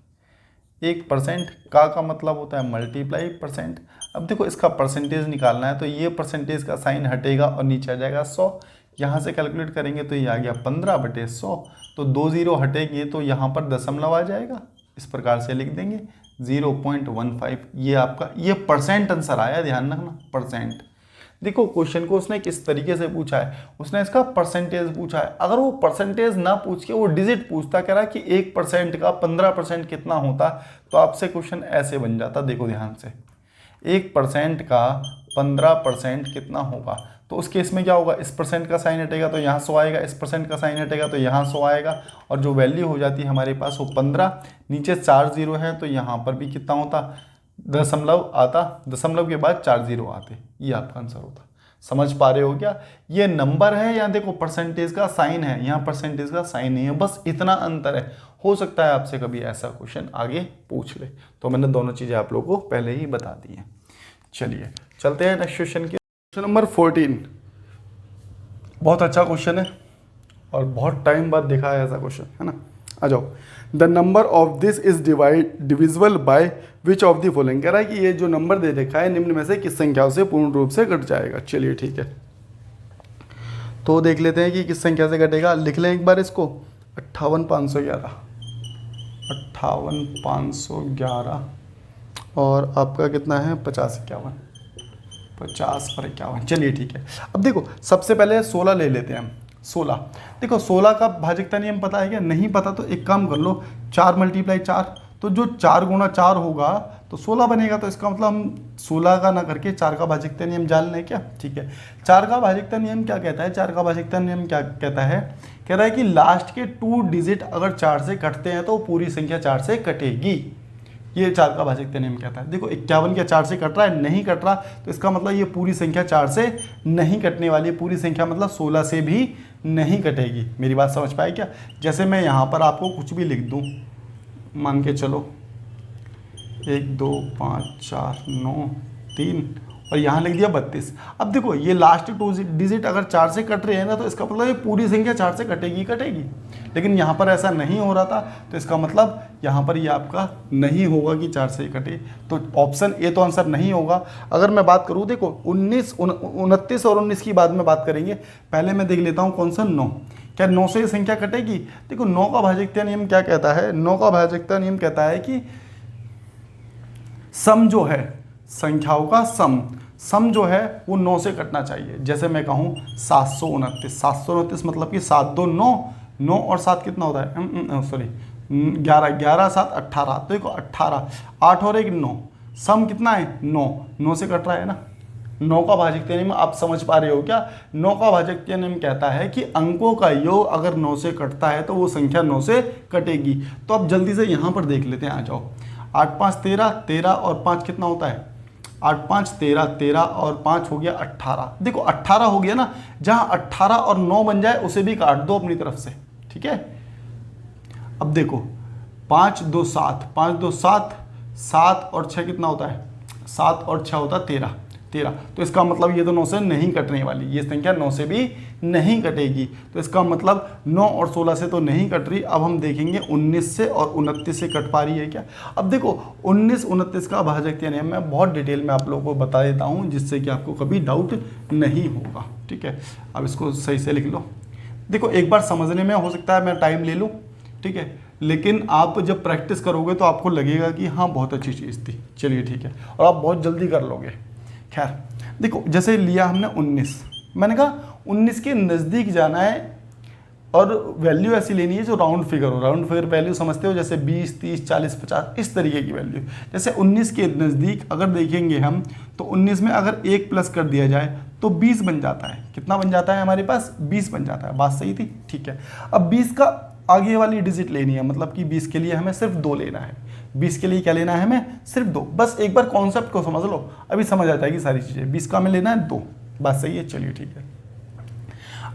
1% का मतलब होता है मल्टीप्लाई परसेंट। अब देखो इसका परसेंटेज निकालना है, तो ये परसेंटेज का साइन हटेगा और नीचे आ जाएगा 100। यहाँ से कैलकुलेट करेंगे तो ये आ गया 15/100। तो 2 जीरो हटेंगे तो यहाँ पर दशमलव आ जाएगा, इस प्रकार से लिख देंगे 0.15। ये आपका ये परसेंट आंसर आया, ध्यान रखना परसेंट। देखो क्वेश्चन को उसने किस तरीके से पूछा है, उसने इसका परसेंटेज पूछा है। अगर वो परसेंटेज ना पूछ के वो डिजिट पूछता, कह रहा है कि 1% का 15% कितना होता, तो आपसे क्वेश्चन ऐसे बन जाता। देखो ध्यान से, 1% का 15% कितना होगा, तो उस केस में क्या होगा, इस परसेंट का साइन हटेगा तो यहाँ 100 आएगा, इस परसेंट का साइन हटेगा तो यहाँ 100 आएगा, और जो वैल्यू हो जाती है हमारे पास वो 15। नीचे 4 जीरो है तो यहाँ पर भी कितना होता, दशमलव आता, दशमलव के बाद 4 जीरो आते, ये आपका आंसर होता। समझ पा रहे हो क्या, ये नंबर है, यहाँ देखो परसेंटेज का साइन है, यहाँ परसेंटेज का साइन नहीं है, बस इतना अंतर है। हो सकता है आपसे कभी ऐसा क्वेश्चन आगे पूछ ले, तो मैंने दोनों चीज़ें आप लोगों को पहले ही बता दी हैं। चलिए चलते हैं नेक्स्ट क्वेश्चन की। क्वेश्चन नंबर 14 बहुत अच्छा क्वेश्चन है और बहुत टाइम बाद देखा है ऐसा क्वेश्चन, है ना। आ जाओ, the number of this is divisible by which of the following. कह रहा है कि ये जो नंबर दे रखा है निम्न में से किस संख्या से पूर्ण रूप से कट जाएगा। चलिए ठीक है, तो देख लेते हैं कि किस संख्या से कटेगा। लिख लें एक बार इसको, 58,511, 58,511 और आपका कितना है 50/51, 50/51। चलिए ठीक है, अब देखो सबसे पहले 16 ले लेते हैं हम। 16 देखो, 16 का भाजकता नियम पता है क्या, नहीं पता तो एक काम कर लो, 4 × 4, तो जो 4 × 4 होगा तो 16 बनेगा। तो इसका मतलब हम 16 का ना करके 4 का भाजकता नियम जान लें क्या। ठीक है, 4 का भाजकता नियम क्या कहता है, 4 का भाजकता नियम क्या कहता है, कह रहा है कि लास्ट के 2 डिजिट अगर 4 से कटते हैं तो पूरी संख्या 4 से कटेगी। ये 4 का भाजकता नियम कहता है। देखो 51 क्या 4 से कट रहा है, नहीं कट रहा, तो इसका मतलब ये पूरी संख्या 4 से नहीं कटने वाली है। पूरी संख्या मतलब 16 से भी नहीं कटेगी। मेरी बात समझ पाए क्या। जैसे मैं यहाँ पर आपको कुछ भी लिख दूँ, मान के चलो 1 2 5 4 9 3 और यहाँ लिख दिया 32। अब देखो ये लास्ट 2 डिजिट अगर 4 से कट रहे हैं ना, तो इसका मतलब ये पूरी संख्या 4 से कटेगी कटेगी। लेकिन यहाँ पर ऐसा नहीं हो रहा था, तो इसका मतलब यहाँ पर ये आपका नहीं होगा कि 4 से कटे, तो ऑप्शन ए तो आंसर नहीं होगा। अगर मैं बात करूँ, देखो 29 और 19 की बाद में बात करेंगे, पहले मैं देख लेता हूँ कौन सा 9। क्या 9 से ये संख्या कटेगी। देखो 9 का भाजकता नियम क्या कहता है, 9 का भाजकता नियम कहता है कि सम जो है, संख्याओं का सम जो है वो 9 से कटना चाहिए। जैसे मैं कहूँ 729 मतलब कि 7 2 9, 9 और 7 कितना होता है, सॉरी 11, 11 7 18, तो देखो 18, 8 और 1 9, सम कितना है 9, 9 से कट रहा है ना। 9 का भाजकता नियम आप समझ पा रहे हो क्या। 9 का भाजकता नियम कहता है कि अंकों का योग अगर 9 से कटता है तो वो संख्या 9 से कटेगी। तो अब जल्दी से यहाँ पर देख लेते हैं, आ जाओ। 8 5 13, 13 और 5 कितना होता है, 8 5 13, 13 और 5 हो गया 18। देखो 18 हो गया ना, जहाँ 18 और 9 बन जाए उसे भी काट दो अपनी तरफ से, ठीक है। अब देखो 5 2 7, 5 2 7, 7 और 6 कितना होता है, 7 और 6 होता है 13, 13। तो इसका मतलब ये तो 9 से नहीं कटने वाली, ये संख्या 9 से भी नहीं कटेगी। तो इसका मतलब 9 और 16 से तो नहीं कट रही। अब हम देखेंगे 19 से और 29 से कट पा रही है क्या। अब देखो 19 29 का भाजकता नियम मैं बहुत डिटेल में आप लोगों को बता देता हूँ, जिससे कि आपको कभी डाउट नहीं होगा, ठीक है। अब इसको सही से लिख लो। देखो एक बार समझने में हो सकता है मैं टाइम ले लूँ, ठीक है, लेकिन आप जब प्रैक्टिस करोगे तो आपको लगेगा कि हाँ बहुत अच्छी चीज़ थी। चलिए ठीक है, और आप बहुत जल्दी कर लोगे। खैर देखो, जैसे लिया हमने 19, मैंने कहा 19 के नज़दीक जाना है, और वैल्यू ऐसी लेनी है जो राउंड फिगर हो। राउंड फिगर वैल्यू समझते हो, जैसे 20, 30, 40, 50 इस तरीके की वैल्यू। जैसे 19 के नज़दीक अगर देखेंगे हम तो 19 में अगर 1 प्लस कर दिया जाए तो 20 बन जाता है। कितना बन जाता है हमारे पास? 20 बन जाता है। बात सही थी, ठीक है। अब 20 का आगे वाली डिजिट लेनी है, मतलब कि 20 के लिए हमें सिर्फ 2 लेना है। 20 के लिए क्या लेना है हमें? सिर्फ 2। बस एक बार कॉन्सेप्ट को समझ लो, अभी समझ आ जाएगी सारी चीज़ें। 20 का हमें लेना है 2। बात सही है, चलिए ठीक है।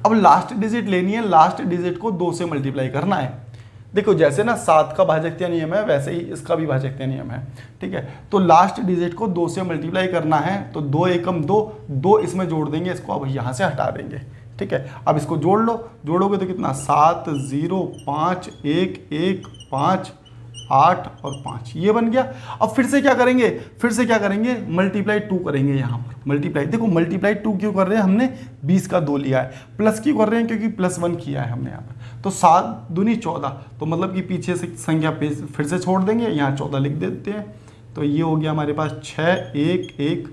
अब लास्ट डिजिट लेनी है, लास्ट डिजिट को 2 से मल्टीप्लाई करना है। देखो जैसे ना 7 का भाजकत्य नियम है, वैसे ही इसका भी भाजकत्य नियम है, ठीक है। तो लास्ट डिजिट को 2 से मल्टीप्लाई करना है, तो 2 एकम 2, 2 इसमें जोड़ देंगे, इसको अब यहाँ से हटा देंगे, ठीक है। अब इसको जोड़ लो, जोड़ोगे तो कितना? 7, 0, 5, 1, 1, 5, 8 और 5, ये बन गया। अब फिर से क्या करेंगे? फिर से क्या करेंगे? मल्टीप्लाई 2 करेंगे यहाँ पर। मल्टीप्लाई, देखो मल्टीप्लाई 2 क्यों कर रहे हैं? हमने 20 का 2 लिया है। प्लस क्यों कर रहे हैं? क्योंकि +1 किया है हमने यहाँ पर। तो 7 दूनी 14, तो मतलब कि पीछे से संख्या फिर से छोड़ देंगे, यहाँ 14 लिख देते हैं। तो ये हो गया हमारे पास 6, 1, 1,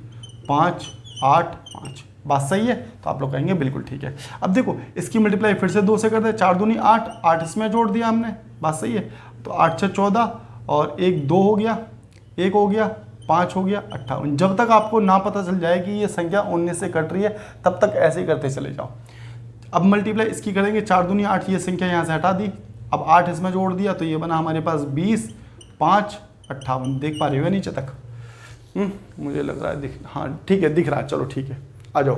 5, 8, 5। बात सही है? तो आप लोग कहेंगे बिल्कुल ठीक है। अब देखो इसकी मल्टीप्लाई फिर से 2 से कर दे, 4 दूनी 8, 8 इसमें जोड़ दिया हमने। बात सही है? तो 8 6 14 और 1 2 हो गया, 1 हो गया, 5 हो गया, 58। जब तक आपको ना पता चल जाए कि ये संख्या 19 से कट रही है, तब तक ऐसे ही करते चले जाओ। अब मल्टीप्लाई इसकी करेंगे, 4 दूनी 8, ये संख्या यहाँ से हटा दी। अब 8 इसमें जोड़ दिया, तो ये बना हमारे पास 20, 5, 58। देख पा रहे हो नीचे तक? मुझे लग रहा है दिख, हाँ ठीक है, दिख रहा है। चलो ठीक है, आ जाओ।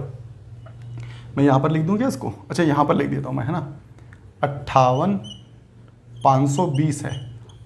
मैं यहाँ पर लिख दूँ क्या इसको? अच्छा यहाँ पर लिख देता हूँ मैं, है ना। 58,520 है,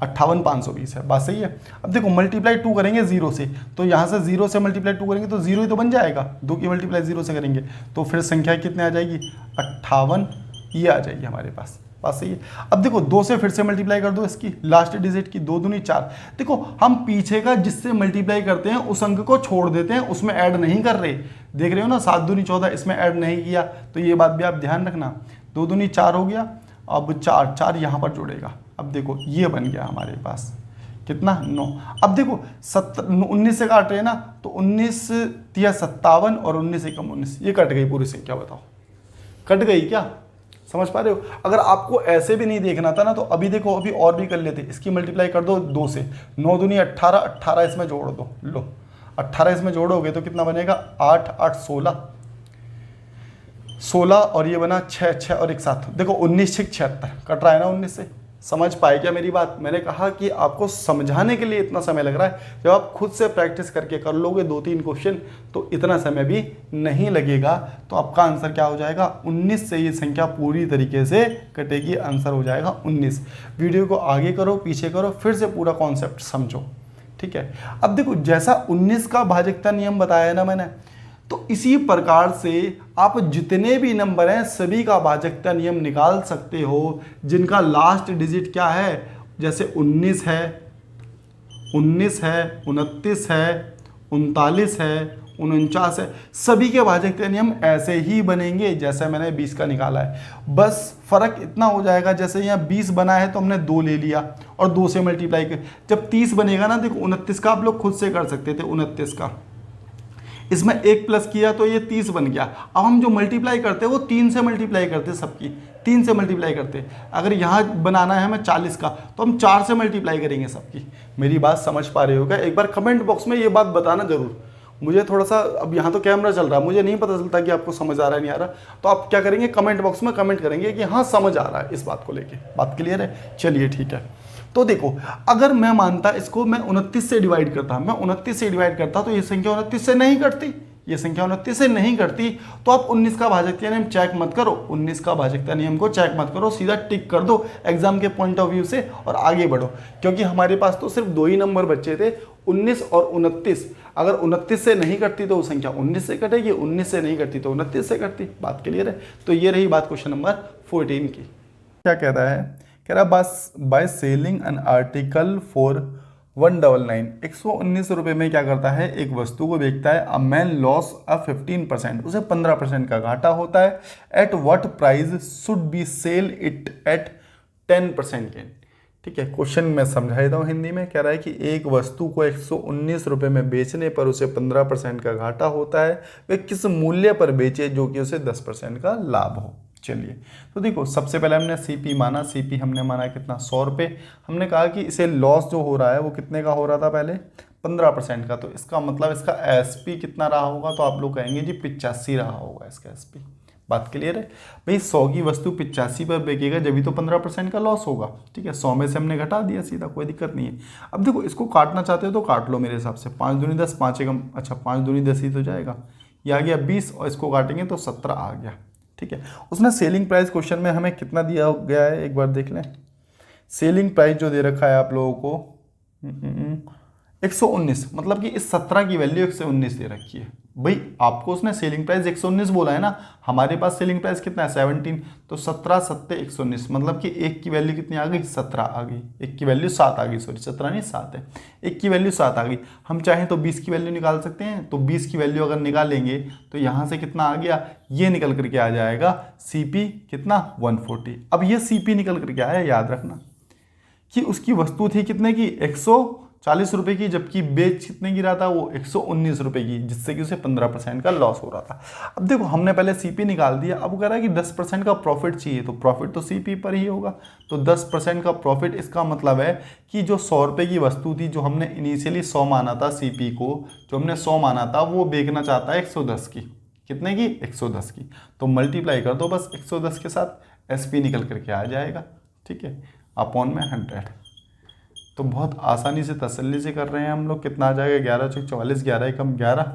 58,520 है। बात सही है? अब देखो मल्टीप्लाई 2 करेंगे 0 से, तो यहाँ से 0 से मल्टीप्लाई 2 करेंगे तो 0 ही तो बन जाएगा। 2 की मल्टीप्लाई 0 से करेंगे तो फिर संख्या कितने आ जाएगी? 58, ये आ जाएगी हमारे पास। बात सही है? अब देखो 2 से फिर से मल्टीप्लाई कर दो इसकी लास्ट डिजिट की, 2 दूनी 4। देखो हम पीछे का जिससे मल्टीप्लाई करते हैं उस अंक को छोड़ देते हैं, उसमें ऐड नहीं कर रहे। देख रहे हो ना, 7 दूनी 14, इसमें ऐड नहीं किया, तो ये बात भी आप ध्यान रखना। 2 दूनी 4 हो गया, अब 4 4 यहाँ पर जुड़ेगा। अब देखो ये बन गया हमारे पास कितना? 9। अब देखो 19 से काट रहे हैं ना, तो 19 तिया 57 और 19 एकम 19, ये कट गई पूरी संख्या। बताओ कट गई क्या? समझ पा रहे हो? अगर आपको ऐसे भी नहीं देखना था ना, तो अभी देखो, अभी और भी कर लेते। इसकी मल्टीप्लाई कर दो 2 से, 9 दूनी 18, 18 इसमें जोड़ दो। लो 18 इसमें जोड़ोगे तो कितना बनेगा? 8 8 16, 16 और ये बना 6 6 और 1 7। देखो 19 6 76 कट रहा है ना 19 से। समझ पाए क्या मेरी बात? मैंने कहा कि आपको समझाने के लिए इतना समय लग रहा है, जब आप खुद से प्रैक्टिस करके कर लोगे 2-3 क्वेश्चन तो इतना समय भी नहीं लगेगा। तो आपका आंसर क्या हो जाएगा? 19 से ये संख्या पूरी तरीके से कटेगी। आंसर हो जाएगा 19। वीडियो को आगे करो, पीछे करो, फिर से पूरा कॉन्सेप्ट समझो, ठीक है। अब देखो जैसा 19 का भाजकता नियम बताया है ना मैंने, तो इसी प्रकार से आप जितने भी नंबर हैं सभी का भाजकता नियम निकाल सकते हो, जिनका लास्ट डिजिट क्या है। जैसे 19 है, 29 है, 29 है, 39 है, 49 है, सभी के भाजकता नियम ऐसे ही बनेंगे जैसे मैंने 20 का निकाला है। बस फर्क इतना हो जाएगा, जैसे यहाँ 20 बना है तो हमने 2 ले लिया और 2 से मल्टीप्लाई कर। जब 30 बनेगा ना, देखो 29 का आप लोग खुद से कर सकते थे, 29 का इसमें 1 प्लस किया तो ये 30 बन गया। अब हम जो मल्टीप्लाई करते हैं वो 3 से मल्टीप्लाई करते हैं, सबकी 3 से मल्टीप्लाई करते हैं। अगर यहाँ बनाना है हमें 40 का, तो हम 4 से मल्टीप्लाई करेंगे सबकी। मेरी बात समझ पा रहे हो क्या? एक बार कमेंट बॉक्स में ये बात बताना जरूर। मुझे थोड़ा सा, अब यहाँ तो कैमरा चल रहा है, मुझे नहीं पता चलता कि आपको समझ आ रहा है नहीं आ रहा। तो आप क्या करेंगे? कमेंट बॉक्स में कमेंट करेंगे कि हाँ समझ आ रहा है, इस बात को लेके। बात क्लियर है? चलिए ठीक है। तो देखो अगर मैं मानता इसको, मैं 29 से डिवाइड करता, मैं 29 से डिवाइड करता तो ये संख्या 29 से नहीं कटती, ये संख्या 29 से नहीं कटती। तो आप 19 का भाजकता नियम चेक मत करो, 19 का भाजकता नियम को चेक मत करो, सीधा टिक कर दो एग्जाम के पॉइंट ऑफ व्यू से और आगे बढ़ो। क्योंकि हमारे पास तो सिर्फ 2 ही नंबर बचे थे, 19 और 29। अगर 29 से नहीं कटती तो वो संख्या 19 से कटेगी, 19 से नहीं कटती तो 29 से कटती। बात क्लियर है? तो ये रही बात क्वेश्चन नंबर 14 की। क्या कह रहा है? कह रहा बस by selling an article for 199, 119 रुपये में क्या करता है? एक वस्तु को बेचता है। अ मैन लॉस अ 15%, उसे 15% का घाटा होता है। At what price should be sell it at 10% gain. ठीक है, क्वेश्चन मैं समझा देता हूँ हिंदी में। कह रहा है कि एक वस्तु को 119 रुपये में बेचने पर उसे 15% का घाटा होता है, वे किस मूल्य पर बेचे जो कि उसे 10% का लाभ हो। चलिए, तो देखो सबसे पहले हमने सीपी माना, सीपी हमने माना कितना 100 रुपये। हमने कहा कि इसे लॉस जो हो रहा है वो कितने का हो रहा था पहले 15% का, तो इसका मतलब इसका एसपी कितना रहा होगा, तो आप लोग कहेंगे जी 85 रहा होगा इसका एसपी। बात क्लियर है भाई, 100 की वस्तु 85 पर बेचेगा जब भी तो 15% का लॉस होगा। ठीक है, 100 में से हमने घटा दिया सीधा, कोई दिक्कत नहीं है। अब देखो इसको काटना चाहते हो तो काट लो मेरे हिसाब से, 5 दूनी 10, 5 एकम, अच्छा 5 दूनी 10 ही तो जाएगा, ये आ गया 20 और इसको काटेंगे तो 17 आ गया। ठीक है, उसने सेलिंग प्राइस क्वेश्चन में हमें कितना दिया गया है एक बार देख लें। सेलिंग प्राइस जो दे रखा है आप लोगों को 119, मतलब कि इस 17 की वैल्यू 119 दे रखी है। भाई आपको उसने सेलिंग प्राइस 119 बोला है ना, हमारे पास सेलिंग प्राइस कितना है 17, तो 17 सत्ते 119, मतलब कि एक की वैल्यू कितनी आ गई 17 आ गई, एक की वैल्यू 7 आ गई, सॉरी 17 नहीं 7 है, एक की वैल्यू 7 आ गई। हम चाहें तो 20 की वैल्यू निकाल सकते हैं, तो 20 की वैल्यू अगर निकालेंगे तो यहाँ से कितना आ गया, ये निकल करके आ जाएगा सीपी कितना 140। अब ये सीपी निकल करके आया, याद रखना कि उसकी वस्तु थी कितने की 140 रुपए की, जबकि बेच कितने की रहा था वो 119 रुपए की, जिससे कि उसे 15% का लॉस हो रहा था। अब देखो हमने पहले सीपी निकाल दिया, अब कह रहा है कि 10% का प्रॉफिट चाहिए, तो प्रॉफिट तो सीपी पर ही होगा, तो 10% का प्रॉफिट, इसका मतलब है कि जो 100 रुपए की वस्तु थी, जो हमने इनिशियली 100 माना था सीपी को, जो हमने 100 माना था वो बेचना चाहता है 110 की, कितने की 110 की, तो मल्टीप्लाई कर दो बस 110 के साथ, एसपी निकल करके आ जाएगा। ठीक है, अपॉन में 100, तो बहुत आसानी से तसल्ली से कर रहे हैं हम लोग। कितना आ जाएगा 11 चौक 44, 11 एकम 11,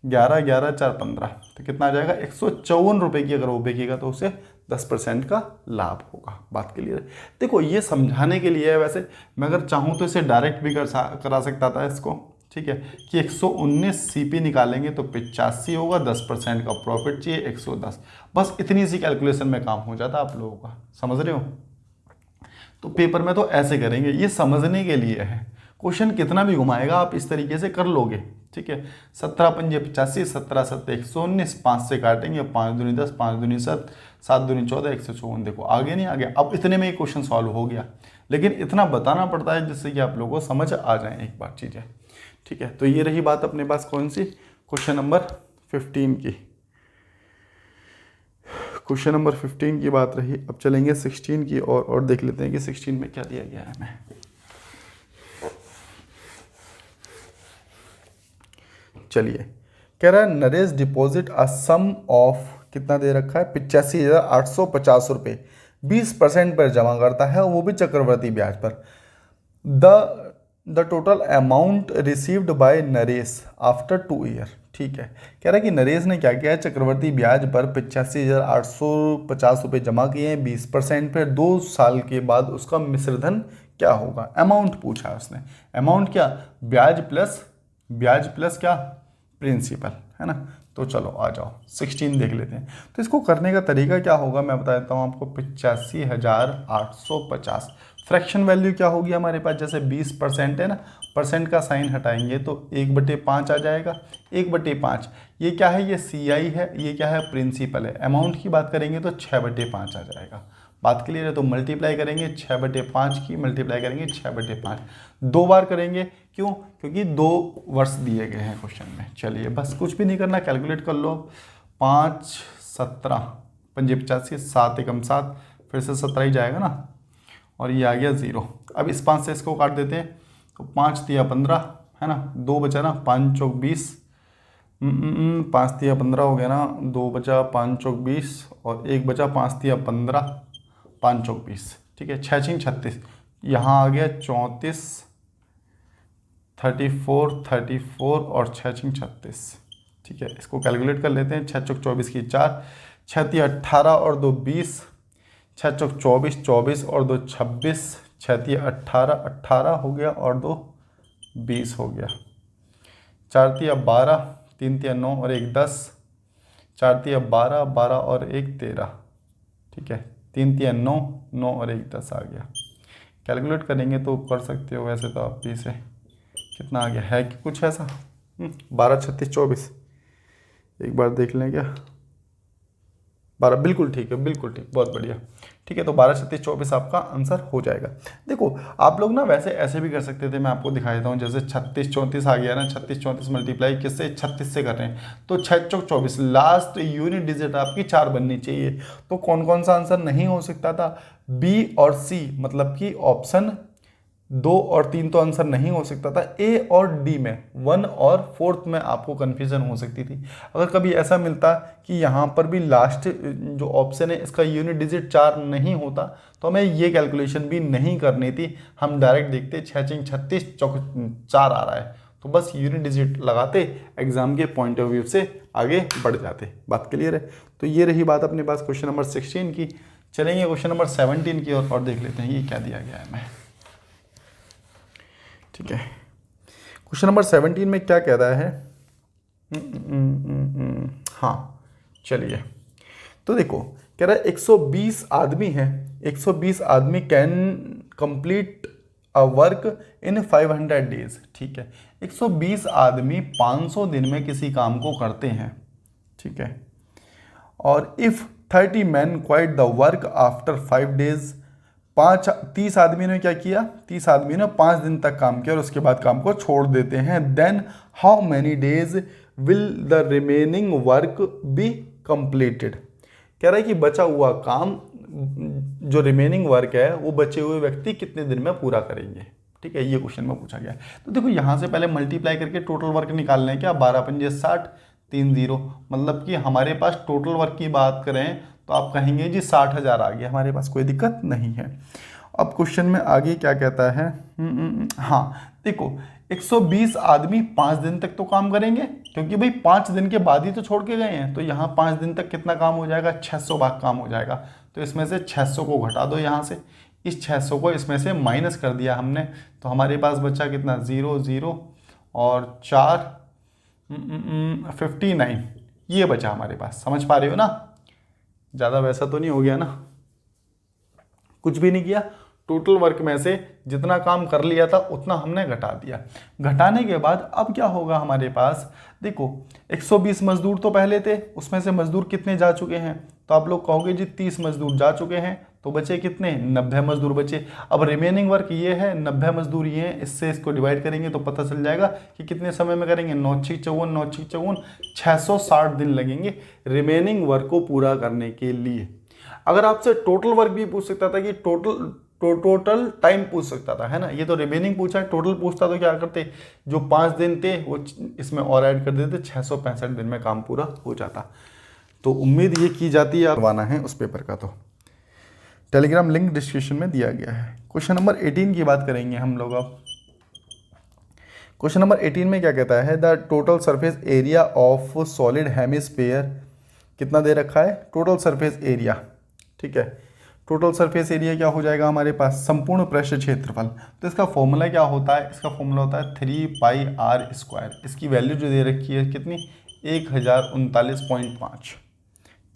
11 11 4 15, तो कितना आ जाएगा 154 रुपये की अगर वो बेचेगा तो उसे 10% का लाभ होगा। बात क्लियर है। देखो ये समझाने के लिए है, वैसे मैं अगर चाहूँ तो इसे डायरेक्ट भी करा सकता था इसको। ठीक है, कि 119 सीपी निकालेंगे तो 85 होगा, 10% का प्रॉफिट चाहिए 110, बस इतनी सी कैलकुलेशन में काम हो जाता आप लोगों का, समझ रहे हो। तो पेपर में तो ऐसे करेंगे, ये समझने के लिए है, क्वेश्चन कितना भी घुमाएगा आप इस तरीके से कर लोगे। ठीक है, 17 पंजे 85, 17 सत्ते 119, 5 से काटेंगे, 5 दूनी 10, 5 दूनी 7, 7 दूनी 14, 154, देखो आगे नहीं आ गया। अब इतने में ही क्वेश्चन सॉल्व हो गया, लेकिन इतना बताना पड़ता है जिससे कि आप लोगों को समझ आ जाए एक बार चीज़ें। ठीक है, तो ये रही बात अपने पास कौन सी, क्वेश्चन नंबर 15 की। क्वेश्चन नंबर 15 की बात रही, अब चलेंगे 16 की और देख लेते हैं कि 16 में क्या दिया गया है हमें। चलिए, कह रहा है Naresh deposit a sum of, कितना दे रखा है 85,850 रुपये 20% पर जमा करता है, वो भी चक्रवर्ती ब्याज पर। The total amount received by Naresh after 2 year. ठीक है, कह रहा है कि नरेश ने क्या किया है, चक्रवर्ती ब्याज पर 85,850 रुपये जमा किए हैं 20% पर, 2 साल के बाद उसका मिश्रधन क्या होगा, अमाउंट पूछा है उसने। अमाउंट क्या, ब्याज प्लस क्या, प्रिंसिपल, है ना। तो चलो आ जाओ 16 देख लेते हैं। तो इसको करने का तरीका क्या होगा मैं बता देता हूँ आपको। 85,850 फ्रैक्शन वैल्यू क्या होगी हमारे पास, जैसे 20% है ना, परसेंट का साइन हटाएंगे तो 1/5 आ जाएगा। 1/5 ये क्या है, ये CI है, ये क्या है, प्रिंसिपल है। अमाउंट की बात करेंगे तो 6/5 आ जाएगा। बात क्लियर है। तो मल्टीप्लाई करेंगे 6/5 की, मल्टीप्लाई करेंगे 6/5, 2 बार करेंगे, क्यों, क्योंकि 2 वर्ष दिए गए हैं क्वेश्चन में। चलिए बस कुछ भी नहीं करना, कैलकुलेट कर लो। 5 17 पंजे 85, 7 एकम 7, फिर से 17 ही जाएगा ना, और ये आ गया 0। अब इस 5 से इसको काट देते हैं, तो 5 तिया 15 है ना, 2 बचा ना, 5 चौक 20, 5 तिया 15 हो गया ना, 2 बचा, 5 चौक 20 और 1 बचा, 5 तिया 15, 5 चौक 20। ठीक है, 6 6 36, यहाँ आ गया 34, 34 और 6 6 36। ठीक है, इसको कैलकुलेट कर लेते हैं। 6 चौक 24 की 4, 6 तिया 18 और 2 20, 6 चौक 24, 24 और 2 26, 6 तिया 18, 18 हो गया और 2 20 हो गया। 4 तिया 12, 3 तिया 9 और 1 10, 4 तिया 12, 12 और 1 13। ठीक है, 3 तिया 9, 9 और 1 10 आ गया। कैलकुलेट करेंगे तो कर सकते हो वैसे तो आप भी इसे, कितना आ गया है कि कुछ ऐसा 12 36 24, एक बार देख लें क्या। 12, बिल्कुल ठीक है, बिल्कुल ठीक, बहुत बढ़िया। ठीक है, तो 12, 36, 24 आपका आंसर हो जाएगा। देखो आप लोग ना वैसे ऐसे भी कर सकते थे, मैं आपको दिखा देता हूँ। जैसे 36, 34 आ गया ना, 36, 34 मल्टीप्लाई किससे, 36 से कर रहे हैं, तो 6 चौक 24, लास्ट यूनिट डिजिट आपकी 4 बननी चाहिए। तो कौन कौन सा आंसर नहीं हो सकता था, बी और सी, मतलब कि ऑप्शन 2 और 3 तो आंसर नहीं हो सकता था। ए और डी में 1 और 4th में आपको कन्फ्यूजन हो सकती थी। अगर कभी ऐसा मिलता कि यहाँ पर भी लास्ट जो ऑप्शन है इसका यूनिट डिजिट 4 नहीं होता, तो हमें ये कैलकुलेशन भी नहीं करनी थी। हम डायरेक्ट देखते 6 6 36 चौक 4 आ रहा है, तो बस यूनिट डिजिट लगाते, एग्जाम के पॉइंट ऑफ व्यू से आगे बढ़ जाते। बात क्लियर है। तो ये रही बात अपने पास क्वेश्चन नंबर 16 की। चलेंगे क्वेश्चन नंबर 17 की और देख लेते हैं ये क्या दिया गया है हमें। ठीक है, क्वेश्चन नंबर 17 में क्या कह रहा है, हाँ चलिए, तो देखो कह रहा है 120 आदमी हैं, 120 आदमी can complete a work in 500 days. ठीक है, 120 आदमी 500 दिन में किसी काम को करते हैं। ठीक है, और if 30 man quite the work after 5 days, 30 आदमी ने क्या किया, 30 आदमी ने 5 दिन तक काम किया और उसके बाद काम को छोड़ देते हैं। Then how many days will the remaining work be completed. कह रहा है कि बचा हुआ काम, जो रिमेनिंग वर्क है वो बचे हुए व्यक्ति कितने दिन में पूरा करेंगे। ठीक है, ये क्वेश्चन में पूछा गया है। तो देखो यहाँ से पहले मल्टीप्लाई करके टोटल वर्क निकाल लें क्या, 12 पंजे 60, 3 0, मतलब कि हमारे पास टोटल वर्क की बात करें तो आप कहेंगे जी 60,000 आ गया, हमारे पास कोई दिक्कत नहीं है। अब क्वेश्चन में आगे क्या कहता है, हाँ देखो 120 आदमी 5 दिन तक तो काम करेंगे, क्योंकि भाई 5 दिन के बाद ही तो छोड़ के गए हैं, तो यहाँ 5 दिन तक कितना काम हो जाएगा, 600 भाग काम हो जाएगा। तो इसमें से 600 को घटा दो यहाँ से, इस 600 को इसमें से माइनस कर दिया हमने, तो हमारे पास बचा कितना, 0 0 और 4 59, ये बचा हमारे पास। समझ पा रहे हो ना, ज़्यादा वैसा तो नहीं हो गया ना, कुछ भी नहीं किया, टोटल वर्क में से जितना काम कर लिया था उतना हमने घटा दिया। घटाने के बाद अब क्या होगा हमारे पास, देखो 120 मजदूर तो पहले थे, उसमें से मजदूर कितने जा चुके हैं, तो आप लोग कहोगे जी 30 मजदूर जा चुके हैं, तो बचे कितने, 90 मजदूर बचे। अब रिमेनिंग वर्क ये है, 90 मजदूर ये हैं, इससे इसको डिवाइड करेंगे तो पता चल जाएगा कि कितने समय में करेंगे, 9 6 54, 9 6 54, 660 दिन लगेंगे रिमेनिंग वर्क को पूरा करने के लिए। अगर आपसे टोटल वर्क भी पूछ सकता था कि टोटल टाइम पूछ सकता था, है ना, ये तो रिमेनिंग पूछा है, टोटल पूछता तो क्या करते, जो 5 दिन थे वो इसमें और ऐड कर देते, 665 दिन में काम पूरा हो जाता। तो उम्मीद ये की जाती है करवाना है उस पेपर का, तो टेलीग्राम लिंक डिस्क्रिप्शन में दिया गया है। क्वेश्चन नंबर 18 की बात करेंगे हम लोग अब। क्वेश्चन नंबर 18 में क्या कहता है, the total surface area of solid hemisphere, कितना दे रखा है, टोटल सरफेस एरिया। ठीक है, टोटल सरफेस एरिया क्या हो जाएगा हमारे पास, संपूर्ण पृष्ठ क्षेत्रफल। तो इसका फॉर्मूला क्या होता है, इसका फॉर्मूला होता है 3πr²। इसकी वैल्यू जो दे रखी है कितनी, 1039.5।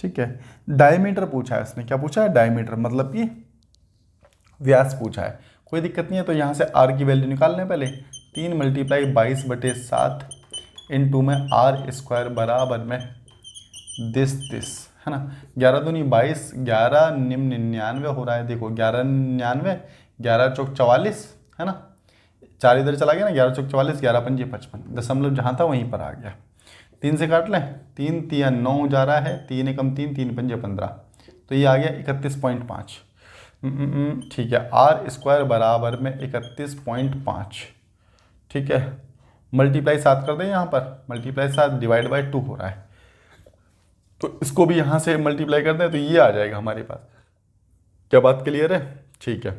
ठीक है, डायमीटर पूछा है इसने, क्या पूछा है, डायमीटर, मतलब कि व्यास पूछा है। कोई दिक्कत नहीं है, तो यहाँ से r की वैल्यू निकाल लें पहले, 3 × 22/7 इंटू में r² बराबर में दिस है ना, 11 दूनी 22, 11 निम्न 99 हो रहा है। देखो 11 99, 11 चौक 44, है ना, 4 इधर चला गया ना, 11 चौक 44, 11 पंजे 55, दशमलव जहाँ था वहीं पर आ गया। 3 से काट लें, 3 3 9 जा रहा है, 3 एकम 3, 3 पंजे 15, तो ये आ गया 31.5। ठीक है, r² बराबर में 31.5। ठीक है, मल्टीप्लाई 7 कर दें यहाँ पर, मल्टीप्लाई 7 डिवाइड बाय 2 हो रहा है, तो इसको भी यहाँ से मल्टीप्लाई कर दें तो ये आ जाएगा हमारे पास। क्या बात क्लियर है, ठीक है,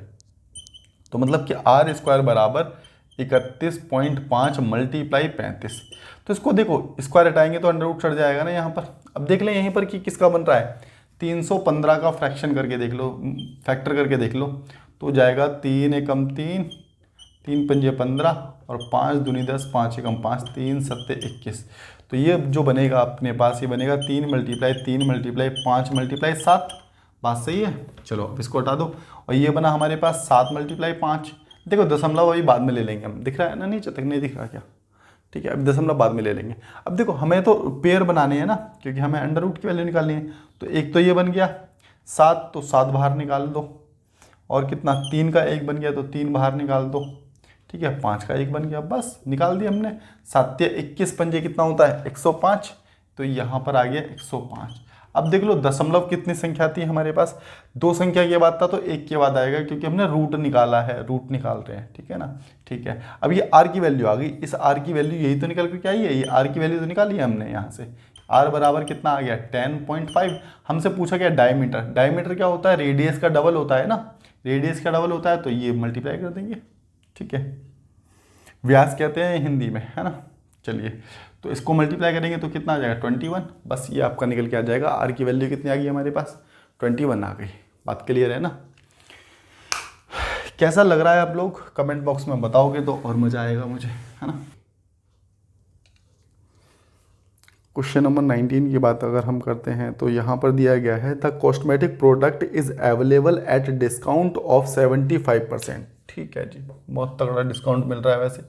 तो मतलब कि r² बराबर 31.5 मल्टीप्लाई 35। तो इसको देखो, स्क्वायर हटाएंगे तो अंडर रूट चढ़ जाएगा ना यहाँ पर। अब देख लें यहीं पर कि किसका बन रहा है, 315 का फ्रैक्शन करके देख लो, फैक्टर करके देख लो, तो जाएगा 3 एकम 3, 3 पंजे 15 और 5 दूनी 10, 5 एकम 5, 3 सत्ते 21। तो ये जो बनेगा अपने पास, ये बनेगा 3 × 5 × 7। बात सही है, चलो अब इसको हटा दो, और ये बना हमारे पास 7 × 5। देखो दशमलव अभी बाद में ले लेंगे हम, दिख रहा है ना नीचे तक, नहीं दिख रहा क्या, ठीक है, अब दशमलव बाद में ले लेंगे। अब देखो हमें तो पेयर बनाने हैं ना, क्योंकि हमें अंडर रूट की वैल्यू निकालनी है। तो एक तो ये बन गया 7, तो 7 बाहर निकाल दो, और कितना 3 का 1 बन गया तो 3 बाहर निकाल दो, ठीक है, 5 का 1 बन गया, बस निकाल दिया हमने। 7 या 21 पंजे कितना होता है 105, तो यहाँ पर आ गया 105। अब देख लो दशमलव कितनी संख्या थी हमारे पास, 2 संख्या के बाद था तो 1 के बाद आएगा, क्योंकि हमने रूट निकाला है, रूट निकाल रहे हैं, ठीक है ना। ठीक है, अब ये आर की वैल्यू आ गई, इस आर की वैल्यू यही तो निकल कर क्या आई है, ये आर की वैल्यू तो निकाली है हमने यहाँ से। आर बराबर कितना आ गया 10.5। हमसे पूछा गया डायमीटर, डायमीटर क्या होता है, रेडियस का डबल होता है ना, रेडियस का डबल होता है, तो ये मल्टीप्लाई कर देंगे, ठीक है, व्यास कहते हैं हिंदी में, है ना। चलिए, तो इसको मल्टीप्लाई करेंगे तो कितना आ जाएगा 21, बस ये आपका निकल के आ जाएगा। आर की वैल्यू कितनी आ गई हमारे पास 21 आ गई। बात क्लियर है ना। कैसा लग रहा है आप लोग कमेंट बॉक्स में बताओगे तो और मज़ा आएगा मुझे, है ना। क्वेश्चन नंबर 19 की बात अगर हम करते हैं तो यहाँ पर दिया गया है the cosmetic product is available at discount of 75%। ठीक है जी, बहुत तगड़ा डिस्काउंट मिल रहा है। वैसे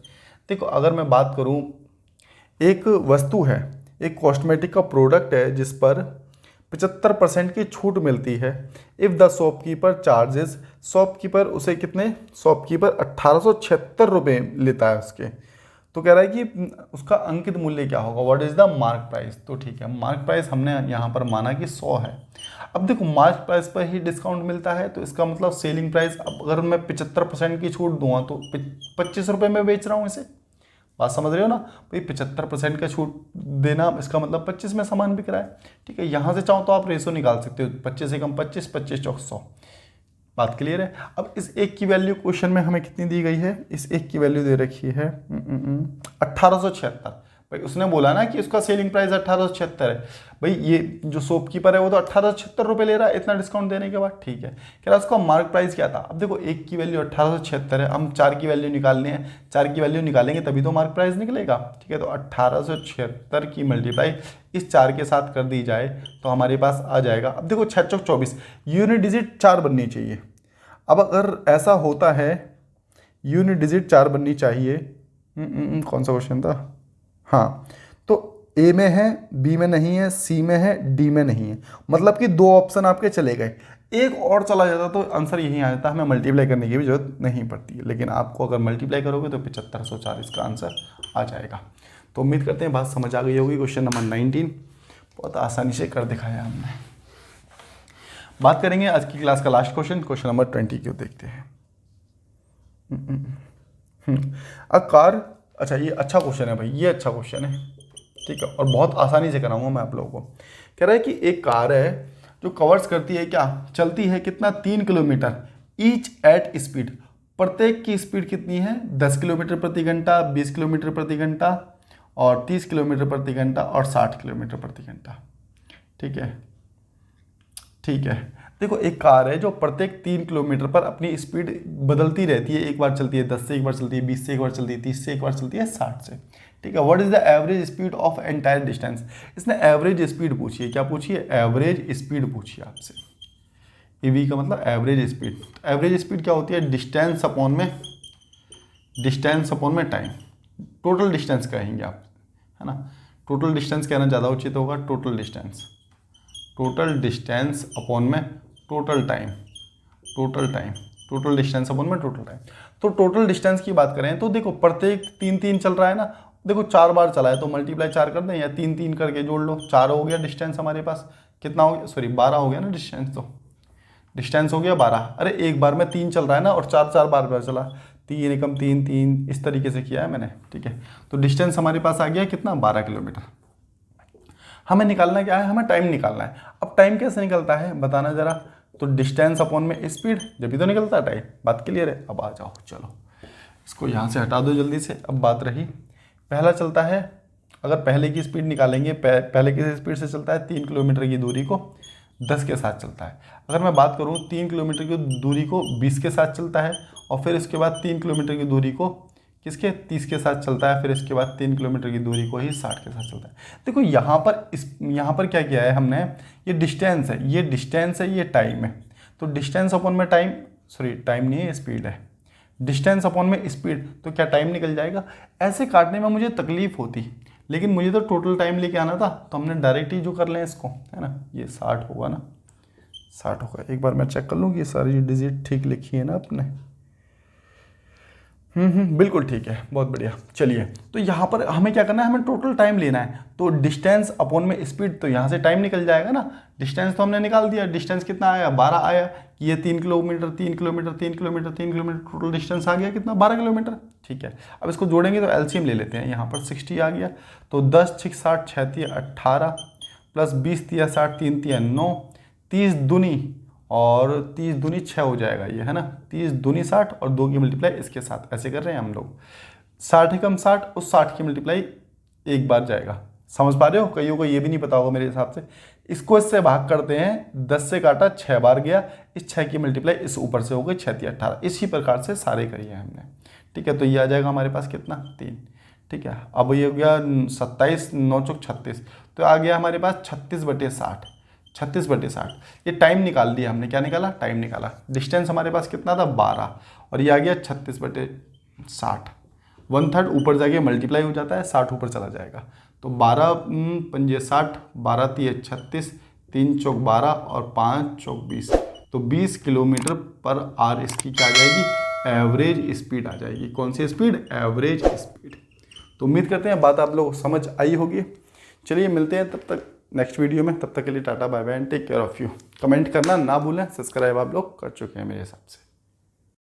देखो अगर मैं बात करूँ, एक वस्तु है, एक कॉस्मेटिक का प्रोडक्ट है जिस पर 75% की छूट मिलती है। If the shopkeeper charges, shopkeeper उसे कितने, शॉपकीपर 1876 रुपये लेता है उसके, तो कह रहा है कि उसका अंकित मूल्य क्या होगा, what is the mark price. तो ठीक है, मार्क प्राइस हमने यहाँ पर माना कि 100 है। अब देखो मार्क प्राइस पर ही डिस्काउंट मिलता है, तो इसका मतलब सेलिंग प्राइस, अब अगर मैं 75% की छूट दूंगा तो 25 रुपये में बेच रहा हूँ इसे। बात समझ रहे हो ना भाई, 75% का छूट देना, इसका मतलब 25 में सामान बिक रहा है। ठीक है, यहाँ से चाहो तो आप रेशो निकाल सकते हो, 25 से कम 25, 25 चौक 100। बात क्लियर है। अब इस एक की वैल्यू क्वेश्चन में हमें कितनी दी गई है, इस एक की वैल्यू दे रखी है 1876। भाई उसने बोला ना कि उसका सेलिंग प्राइस 1876 है, भाई ये जो शॉपकीपर है वो तो 1876 रुपये ले रहा है इतना डिस्काउंट देने के बाद। ठीक है, कह रहा उसका मार्क प्राइस क्या था। अब देखो एक की वैल्यू 1876 है, हम 4 की वैल्यू निकालनी है, 4 की वैल्यू निकालेंगे तभी तो मार्क प्राइस निकलेगा। ठीक है, तो 1876 की मल्टीप्लाई इस 4 के साथ कर दी जाए तो हमारे पास आ जाएगा, अब देखो 6 चौक 24, यूनिट डिजिट 4 बननी चाहिए। अब अगर ऐसा होता है यूनिट डिजिट 4 बननी चाहिए, कौन सा क्वेश्चन था, हाँ, तो ए में है, बी में नहीं है, सी में है, डी में नहीं है, मतलब कि 2 ऑप्शन आपके चले गए। एक और चला जाता तो आंसर यही आ जाता, हमें मल्टीप्लाई करने की भी जरूरत नहीं पड़ती है, लेकिन आपको अगर मल्टीप्लाई करोगे तो 7540 का आंसर आ जाएगा। तो उम्मीद करते हैं बात समझ आ गई होगी। क्वेश्चन नंबर 19 बहुत आसानी से कर दिखाया हमने। बात करेंगे आज की क्लास का लास्ट क्वेश्चन, क्वेश्चन नंबर 20 को देखते हैं। अ कार, अच्छा ये अच्छा क्वेश्चन है भाई, ये अच्छा क्वेश्चन है, ठीक है, और बहुत आसानी से कराऊंगा मैं आप लोगों को। कह रहा है कि एक कार है जो कवर्स करती है, क्या चलती है कितना 3 किलोमीटर ईच एट स्पीड, प्रत्येक की स्पीड कितनी है 10 किलोमीटर प्रति घंटा, 20 किलोमीटर प्रति घंटा और 30 किलोमीटर प्रति घंटा और 60 किलोमीटर प्रति घंटा। ठीक है, ठीक है, देखो एक कार है जो प्रत्येक 3 किलोमीटर पर अपनी स्पीड बदलती रहती है, एक बार चलती है 10 से, एक बार चलती है 20 से, एक बार चलती है 30 से, एक बार चलती है 60 से। ठीक है, what is the average speed of entire distance. इसने एवरेज स्पीड पूछी है, क्या पूछी है, एवरेज स्पीड पूछी है आपसे। ईवी का मतलब एवरेज स्पीड। एवरेज स्पीड क्या होती है, डिस्टेंस अपॉन में, डिस्टेंस अपॉन में टाइम, टोटल डिस्टेंस कहेंगे आप, है ना। टोटल डिस्टेंस कहना ज़्यादा उचित होगा, total distance, total distance upon में total time, total time, total distance upon में टोटल टाइम। तो टोटल डिस्टेंस की बात करें तो देखो प्रत्येक 3-3 चल रहा है ना, देखो 4 बार चला है तो मल्टीप्लाई 4 कर दें या 3-3 करके जोड़ लो, 4 हो गया डिस्टेंस हमारे पास, कितना हो गया, सॉरी 12 हो गया ना डिस्टेंस, तो डिस्टेंस हो गया 12। अरे एक बार में 3 चल रहा है ना और 4-4 बार चला, 3 एकम 3-3 इस तरीके से किया है मैंने। ठीक है, तो डिस्टेंस हमारे पास आ गया कितना 12 किलोमीटर। हमें निकालना क्या है, हमें टाइम निकालना है। अब टाइम कैसे निकलता है बताना ज़रा, तो डिस्टेंस अपॉन में स्पीड, जब भी तो निकलता है टाइम। बात क्लियर है। अब आ जाओ, चलो इसको यहाँ से हटा दो जल्दी से। अब बात रही, पहला चलता है, अगर पहले की स्पीड निकालेंगे, पहले की स्पीड से चलता है 3 किलोमीटर की दूरी को 10 के साथ चलता है। अगर मैं बात करूँ 3 किलोमीटर की दूरी को 20 के साथ चलता है, और फिर इसके बाद 3 किलोमीटर की दूरी को किसके 30 के साथ चलता है, फिर इसके बाद 3 किलोमीटर की दूरी को ही 60 के साथ चलता है। देखो यहाँ पर क्या किया है हमने, ये डिस्टेंस है, ये डिस्टेंस है, ये टाइम है। तो डिस्टेंस अपॉन में टाइम, सॉरी टाइम नहीं है, स्पीड है। डिस्टेंस अपॉन में स्पीड, तो क्या टाइम निकल जाएगा। ऐसे काटने में मुझे तकलीफ होती, लेकिन मुझे तो टोटल टाइम लेके आना था, तो हमने डायरेक्ट ही जो कर लें इसको, है ना। ये 60 होगा ना, 60 होगा। एक बार मैं चेक कर लूँ कि ये सारी डिजिट ठीक लिखी है ना आपने। बिल्कुल ठीक है, बहुत बढ़िया। चलिए, तो यहाँ पर हमें क्या करना है, हमें टोटल टाइम लेना है। तो डिस्टेंस अपॉन में स्पीड, तो यहाँ से टाइम निकल जाएगा ना। डिस्टेंस तो हमने निकाल दिया, डिस्टेंस कितना आया, 12 आया। कि ये 3 kilometre 3 kilometre 3 kilometre 3 kilometre, total distance आ गया कितना, 12 किलोमीटर। ठीक है, अब इसको जोड़ेंगे तो एलसीएम ले लेते हैं। यहाँ पर 60 आ गया, तो 10 6 60 6 3 18 प्लस 20 3 60 3 3 9, 30 दूनी और 30 दूनी 6 हो जाएगा ये, है ना। 30 दूनी 60 और 2 की मल्टीप्लाई इसके साथ, ऐसे कर रहे हैं हम लोग। 60 एकम 60, उस 60 की मल्टीप्लाई एक बार जाएगा। समझ पा रहे हो, कईयों को ये भी नहीं पता होगा मेरे हिसाब से। इसको इससे भाग करते हैं, 10 से काटा 6 बार गया, इस 6 की मल्टीप्लाई इस ऊपर से हो गई 6 3 18। इसी प्रकार से सारे करिए हमने। ठीक है, तो ये आ जाएगा हमारे पास कितना, 3। ठीक है, अब ये हो गया 27 9 चौक 36, तो आ गया हमारे पास 36/60। 36/60, ये टाइम निकाल दिया हमने। क्या निकाला, टाइम निकाला। डिस्टेंस हमारे पास कितना था, 12, और ये आ गया 36/60। 1/3 ऊपर जाके मल्टीप्लाई हो जाता है, 60 ऊपर चला जाएगा। तो 12 पंजे 60, 12 तिये 36, 3 चौक 12 और 5 चौक 20, तो 20 किलोमीटर पर आवर इसकी क्या आ जाएगी, एवरेज स्पीड आ जाएगी। कौन सी स्पीड, एवरेज स्पीड। तो उम्मीद करते हैं बात आप लोग समझ आई होगी। चलिए मिलते हैं तब तक नेक्स्ट वीडियो में, तब तक के लिए tata bye bye and take care of you. Comment करना ना भूलें, सब्सक्राइब आप लोग कर चुके हैं मेरे हिसाब से।